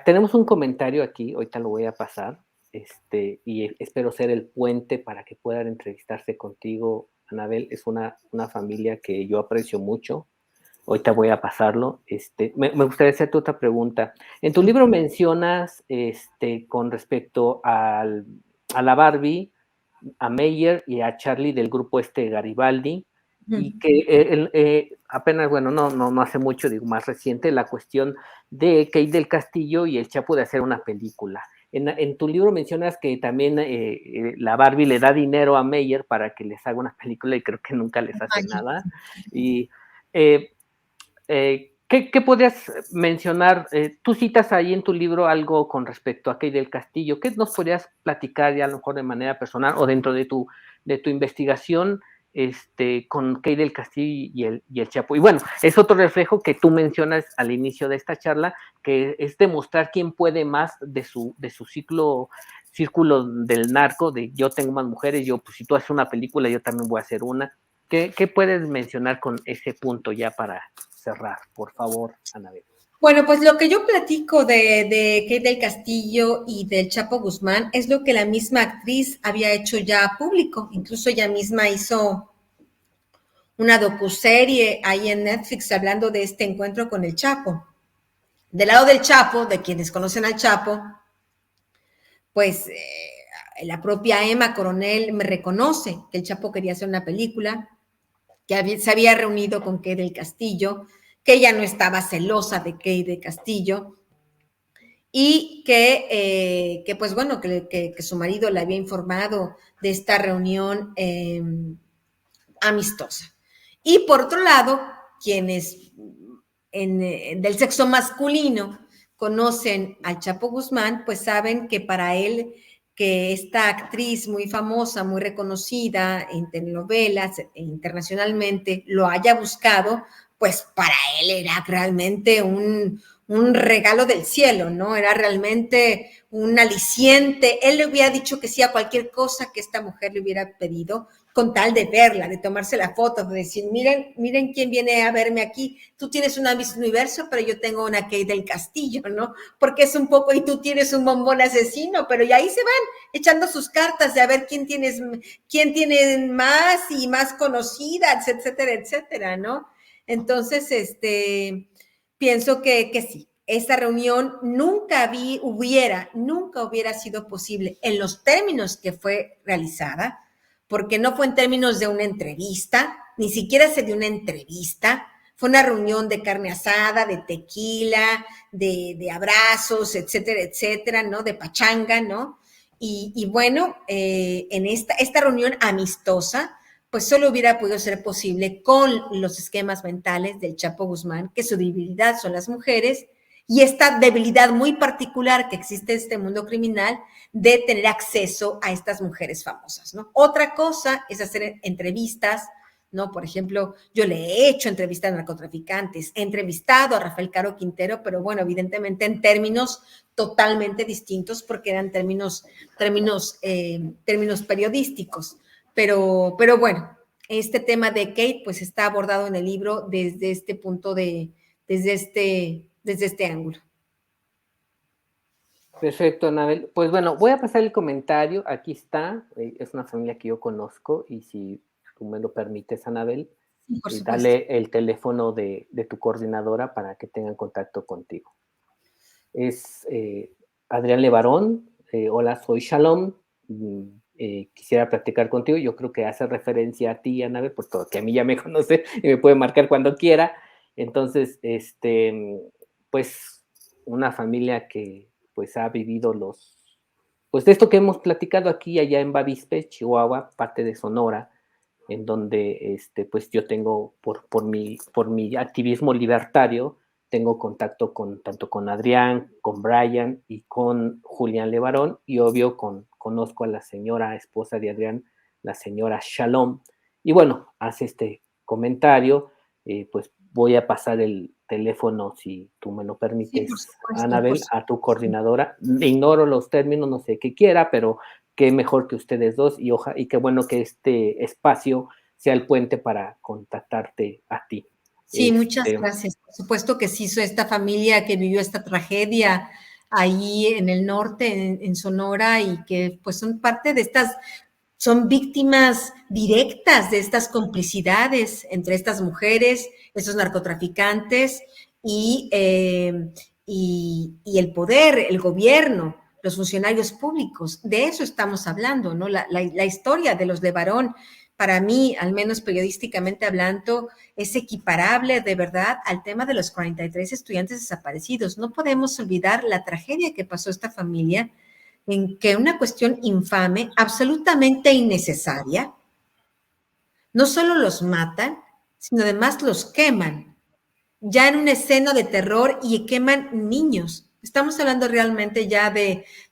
Tenemos un comentario aquí, ahorita lo voy a pasar, y espero ser el puente para que puedan entrevistarse contigo, Anabel. Es una familia que yo aprecio mucho. Ahorita voy a pasarlo. Me gustaría hacerte otra pregunta. En tu libro mencionas, con respecto a la Barbie, a Meyer y a Charlie del grupo Garibaldi, y que apenas, bueno, no hace mucho, digo, más reciente, la cuestión de Kate del Castillo y el Chapo de hacer una película. En tu libro mencionas que también la Barbie le da dinero a Meyer para que les haga una película y creo que nunca les hace nada. Y ¿qué podrías mencionar? Tú citas ahí en tu libro algo con respecto a Kate del Castillo. ¿Qué nos podrías platicar ya a lo mejor de manera personal o dentro de tu investigación con Kate del Castillo y el Chapo? Y bueno, es otro reflejo que tú mencionas al inicio de esta charla, que es demostrar quién puede más de su círculo del narco, de yo tengo más mujeres, yo, pues si tú haces una película, yo también voy a hacer una. ¿Qué puedes mencionar con ese punto ya para cerrar, por favor, Anabel? Bueno, pues lo que yo platico de Kate del Castillo y del Chapo Guzmán es lo que la misma actriz había hecho ya público. Incluso ella misma hizo una docuserie ahí en Netflix hablando de este encuentro con el Chapo. Del lado del Chapo, de quienes conocen al Chapo, pues la propia Emma Coronel me reconoce que el Chapo quería hacer una película, que se había reunido con Kate del Castillo, que ella no estaba celosa de Kate del Castillo, y que pues bueno, que su marido le había informado de esta reunión amistosa. Y por otro lado, quienes del sexo masculino conocen al Chapo Guzmán, pues saben que para él, que esta actriz muy famosa, muy reconocida en telenovelas internacionalmente, lo haya buscado, pues para él era realmente un regalo del cielo, ¿no? Era realmente un aliciente. Él le hubiera dicho que sí a cualquier cosa que esta mujer le hubiera pedido, con tal de verla, de tomarse la foto, de decir, miren quién viene a verme aquí. Tú tienes una Miss Universo, pero yo tengo una Kate del Castillo, ¿no? Porque es un poco, y tú tienes un bombón asesino, pero y ahí se van echando sus cartas de a ver quién tiene más y más conocidas, etcétera, etcétera, ¿no? Entonces, pienso que sí. Esta reunión nunca hubiera sido posible en los términos que fue realizada, porque no fue en términos de una entrevista, ni siquiera se dio una entrevista, fue una reunión de carne asada, de tequila, de abrazos, etcétera, etcétera, ¿no? De pachanga, ¿no? Y bueno, en esta reunión amistosa, pues solo hubiera podido ser posible con los esquemas mentales del Chapo Guzmán, que su debilidad son las mujeres, y esta debilidad muy particular que existe en este mundo criminal de tener acceso a estas mujeres famosas, ¿no? Otra cosa es hacer entrevistas, ¿no? Por ejemplo, yo le he hecho entrevistas a narcotraficantes, he entrevistado a Rafael Caro Quintero, pero bueno, evidentemente en términos totalmente distintos porque eran términos periodísticos. Pero bueno, este tema de Kate pues está abordado en el libro desde este punto desde este ángulo. Perfecto, Anabel. Pues bueno, voy a pasar el comentario. Aquí está. Es una familia que yo conozco y si tú me lo permites, Anabel, Por dale el teléfono de tu coordinadora para que tengan contacto contigo. Es Adrián Levarón. Hola, soy Shalom. Quisiera platicar contigo. Yo creo que hace referencia a ti, Anabel, pues todo, que a mí ya me conoce y me puede marcar cuando quiera. Entonces, pues una familia que pues ha vivido pues de esto que hemos platicado aquí allá en Bavispe, Chihuahua, parte de Sonora, en donde pues yo tengo por mi activismo libertario, tengo contacto tanto con Adrián, con Brian y con Julián Levarón, y obvio conozco a la señora esposa de Adrián, la señora Shalom, y bueno, hace este comentario, pues voy a pasar el teléfono, si tú me lo permites, sí, supuesto, Anabel, a tu coordinadora. Ignoro los términos, no sé qué quiera, pero qué mejor que ustedes dos, y qué bueno que este espacio sea el puente para contactarte a ti. Sí, muchas gracias. Por supuesto que sí, esta familia que vivió esta tragedia ahí en el norte, en Sonora, y que pues son parte de son víctimas directas de estas complicidades entre estas mujeres, estos narcotraficantes y el poder, el gobierno, los funcionarios públicos. De eso estamos hablando, ¿no? La historia de los Levarón, para mí, al menos periodísticamente hablando, es equiparable de verdad al tema de los 43 estudiantes desaparecidos. No podemos olvidar la tragedia que pasó esta familia, en que una cuestión infame, absolutamente innecesaria, no solo los matan, sino además los queman, ya en una escena de terror, y queman niños. Estamos hablando realmente ya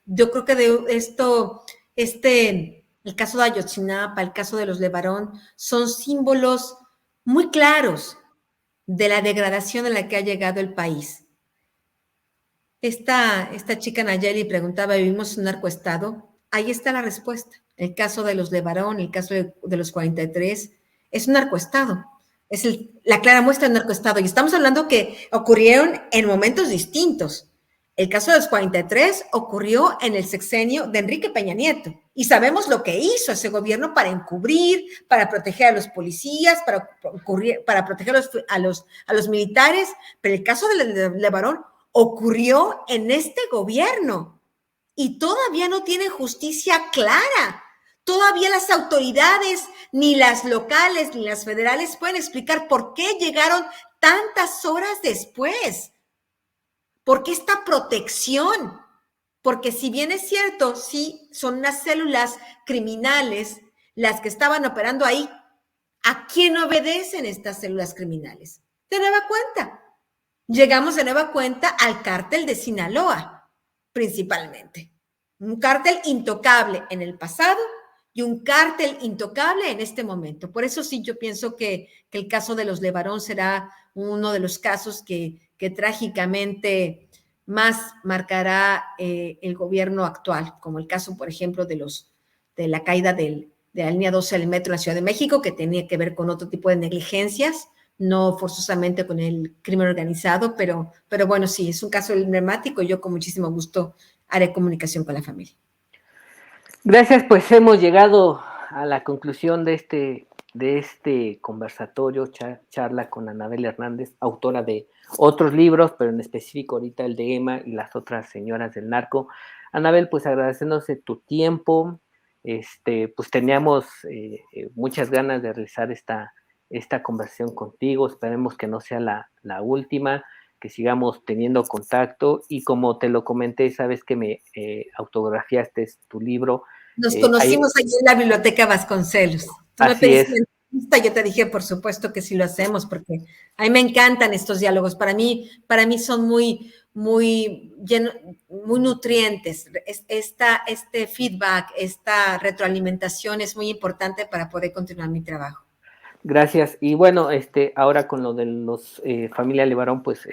yo creo que de esto, el caso de Ayotzinapa, el caso de los Levarón, son símbolos muy claros de la degradación en la que ha llegado el país. Esta chica Nayeli preguntaba, ¿vivimos en un narcoestado? Ahí está la respuesta. El caso de los Levarón, el caso de los 43, es un narcoestado. Es la clara muestra de un narcoestado. Y estamos hablando que ocurrieron en momentos distintos. El caso de los 43 ocurrió en el sexenio de Enrique Peña Nieto. Y sabemos lo que hizo ese gobierno para encubrir, para proteger a los policías, para proteger a los militares. Pero el caso de Levarón ocurrió en este gobierno y todavía no tiene justicia clara. Todavía las autoridades, ni las locales ni las federales, pueden explicar por qué llegaron tantas horas después. ¿Por qué esta protección? Porque si bien es cierto, sí, son unas células criminales las que estaban operando ahí, ¿a quién obedecen estas células criminales? De nueva cuenta. Llegamos de nueva cuenta al cártel de Sinaloa, principalmente. Un cártel intocable en el pasado y un cártel intocable en este momento. Por eso sí, yo pienso que el caso de los Levarón será uno de los casos que trágicamente más marcará el gobierno actual, como el caso, por ejemplo, de la caída de la línea 12 del metro en la Ciudad de México, que tenía que ver con otro tipo de negligencias, no forzosamente con el crimen organizado, pero bueno, sí, es un caso emblemático y yo con muchísimo gusto haré comunicación con la familia. Gracias, pues hemos llegado a la conclusión de este conversatorio, charla con Anabel Hernández, autora de otros libros, pero en específico ahorita el de Emma y las otras señoras del narco. Anabel, pues agradeciéndose tu tiempo, pues teníamos muchas ganas de realizar esta conversación contigo, esperemos que no sea la última, que sigamos teniendo contacto y como te lo comenté, sabes que me autografiaste tu libro. Nos conocimos allí en la Biblioteca Vasconcelos. Tú me pediste yo te dije, por supuesto que sí lo hacemos, porque a mí me encantan estos diálogos. Para mí son muy nutrientes. Este feedback, esta retroalimentación es muy importante para poder continuar mi trabajo. Gracias. Y bueno, ahora con lo de los familia Levarón, pues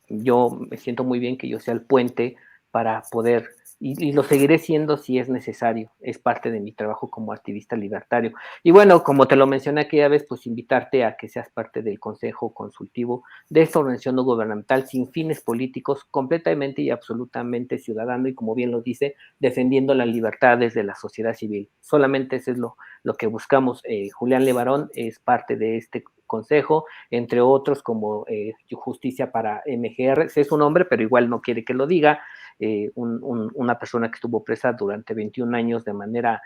yo me siento muy bien que yo sea el puente para poder, y lo seguiré siendo si es necesario, es parte de mi trabajo como activista libertario. Y bueno, como te lo mencioné aquella vez, pues invitarte a que seas parte del Consejo Consultivo de esta organización no gubernamental sin fines políticos, completamente y absolutamente ciudadano, y como bien lo dice, defendiendo las libertades de la sociedad civil. Solamente eso es lo que buscamos. Julián Levarón es parte de este consejo, entre otros como Justicia para MGR, es un hombre, pero igual no quiere que lo diga, una persona que estuvo presa durante 21 años de manera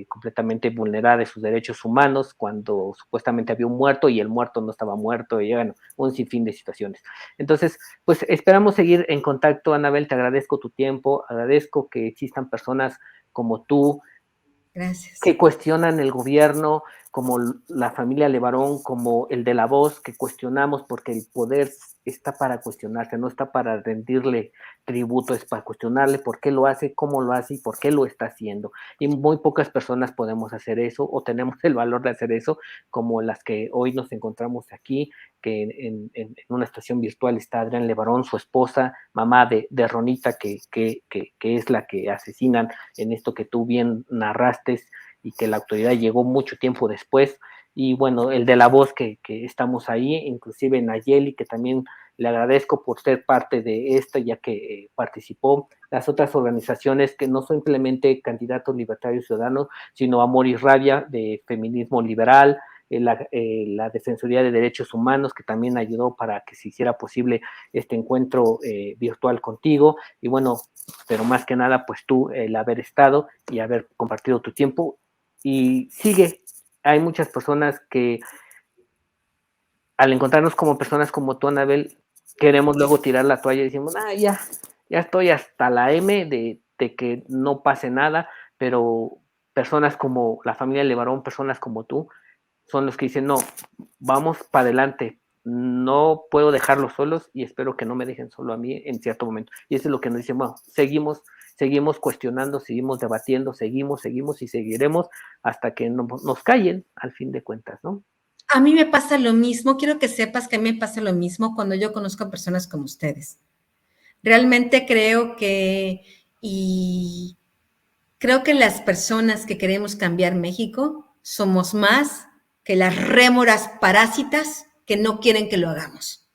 completamente vulnerada de sus derechos humanos cuando supuestamente había un muerto y el muerto no estaba muerto, y bueno, un sinfín de situaciones. Entonces, pues esperamos seguir en contacto, Anabel, te agradezco tu tiempo, agradezco que existan personas como tú, gracias, que cuestionan el gobierno, como la familia Levarón, como el de La Voz, que cuestionamos porque el poder está para cuestionarse, no está para rendirle tributo, es para cuestionarle por qué lo hace, cómo lo hace y por qué lo está haciendo. Y muy pocas personas podemos hacer eso o tenemos el valor de hacer eso, como las que hoy nos encontramos aquí, que en una estación virtual está Adrián Levarón, su esposa, mamá de Ronita, que es la que asesinan en esto que tú bien narraste, y que la autoridad llegó mucho tiempo después. Y bueno, el de La Voz, que estamos ahí, inclusive Nayeli, que también le agradezco por ser parte de esto, ya que participó. Las otras organizaciones que no son simplemente Candidatos Libertarios Ciudadanos, sino Amor y Rabia, de feminismo liberal, la Defensoría de Derechos Humanos, que también ayudó para que se hiciera posible este encuentro virtual contigo. Y bueno, pero más que nada, pues tú, el haber estado y haber compartido tu tiempo. Y sigue, hay muchas personas que al encontrarnos como personas como tú, Anabel, queremos luego tirar la toalla y decimos, ya estoy hasta la M de que no pase nada, pero personas como la familia Levarón, personas como tú, son los que dicen, no, vamos para adelante, no puedo dejarlos solos y espero que no me dejen solo a mí en cierto momento. Y eso es lo que nos dicen, bueno, seguimos cuestionando, seguimos debatiendo, seguimos y seguiremos hasta que nos callen al fin de cuentas, ¿no? A mí me pasa lo mismo, quiero que sepas que a mí me pasa lo mismo cuando yo conozco a personas como ustedes. Realmente creo que las personas que queremos cambiar México somos más que las rémoras parásitas que no quieren que lo hagamos.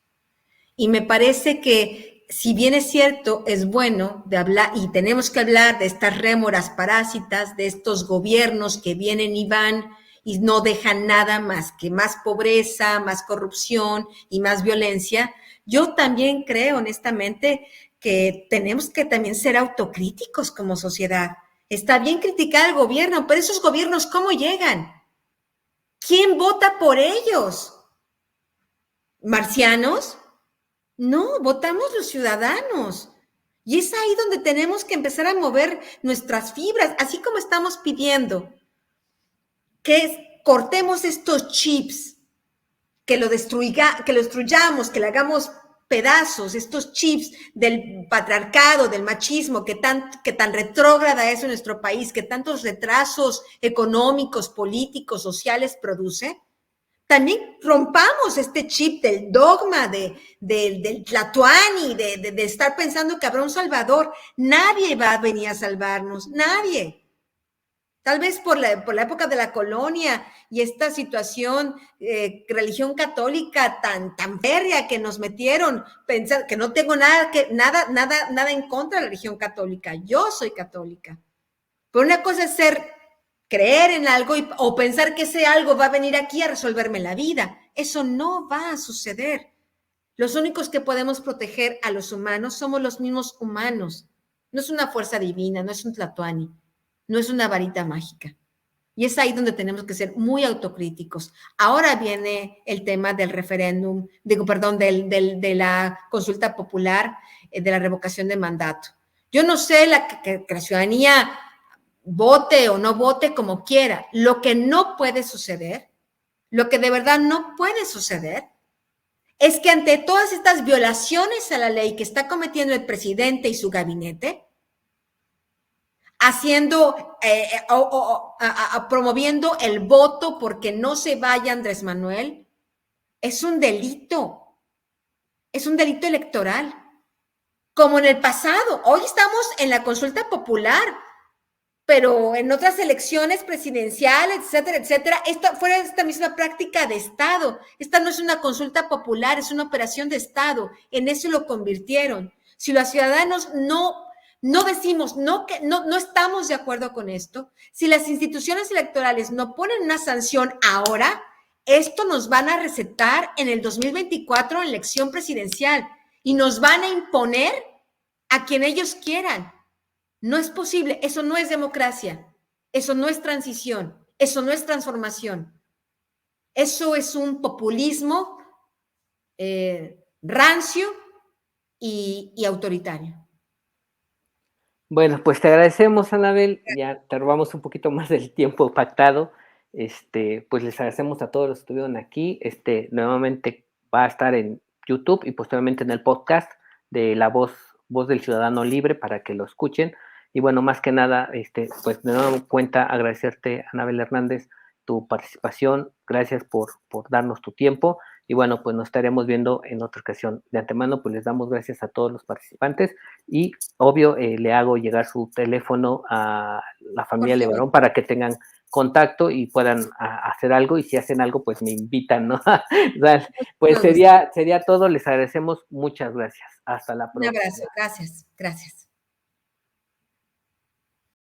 Y me parece que, si bien es cierto, es bueno de hablar, y tenemos que hablar de estas rémoras parásitas, de estos gobiernos que vienen y van y no dejan nada más que más pobreza, más corrupción y más violencia, yo también creo honestamente que tenemos que también ser autocríticos como sociedad. Está bien criticar al gobierno, pero esos gobiernos, ¿cómo llegan? ¿Quién vota por ellos? ¿Marcianos? No, votamos los ciudadanos. Y es ahí donde tenemos que empezar a mover nuestras fibras, así como estamos pidiendo que cortemos estos chips, que lo destruyamos, que le hagamos pedazos, estos chips del patriarcado, del machismo, que tan retrógrada es en nuestro país, que tantos retrasos económicos, políticos, sociales produce. También rompamos este chip del dogma, del tlatoani, de estar pensando que habrá un salvador. Nadie va a venir a salvarnos, nadie. Tal vez por la época de la colonia y esta situación, religión católica tan férrea que nos metieron, pensar que no tengo nada en contra de la religión católica. Yo soy católica. Pero una cosa es creer en algo o pensar que ese algo va a venir aquí a resolverme la vida. Eso no va a suceder. Los únicos que podemos proteger a los humanos somos los mismos humanos. No es una fuerza divina, no es un tlatoani, no es una varita mágica. Y es ahí donde tenemos que ser muy autocríticos. Ahora viene el tema del referéndum, de la consulta popular, de la revocación de mandato. Yo no sé que la ciudadanía vote o no vote como quiera. Lo que no puede suceder, lo que de verdad no puede suceder, es que ante todas estas violaciones a la ley que está cometiendo el presidente y su gabinete, promoviendo el voto porque no se vaya Andrés Manuel, es un delito electoral. Como en el pasado, hoy estamos en la consulta popular, pero en otras elecciones presidenciales, etcétera, fuera esta misma práctica de Estado. Esta no es una consulta popular, es una operación de Estado. En eso lo convirtieron. Si los ciudadanos no decimos, no estamos de acuerdo con esto, si las instituciones electorales no ponen una sanción ahora, esto nos van a recetar en el 2024 en elección presidencial y nos van a imponer a quien ellos quieran. No es posible, eso no es democracia, eso no es transición, eso no es transformación. Eso es un populismo rancio y autoritario. Bueno, pues te agradecemos, Anabel, ya te robamos un poquito más del tiempo pactado. Pues les agradecemos a todos los que estuvieron aquí. Nuevamente va a estar en YouTube y posteriormente en el podcast de La Voz del Ciudadano Libre para que lo escuchen. Y bueno, más que nada, pues de nuevo cuenta agradecerte, Anabel Hernández, tu participación. Gracias por darnos tu tiempo. Y bueno, pues nos estaremos viendo en otra ocasión. De antemano, pues les damos gracias a todos los participantes y obvio le hago llegar su teléfono a la familia Levarón para que tengan contacto y puedan hacer algo, y si hacen algo pues me invitan, ¿no? Pues sería todo, les agradecemos, muchas gracias, hasta la próxima. Un abrazo, gracias.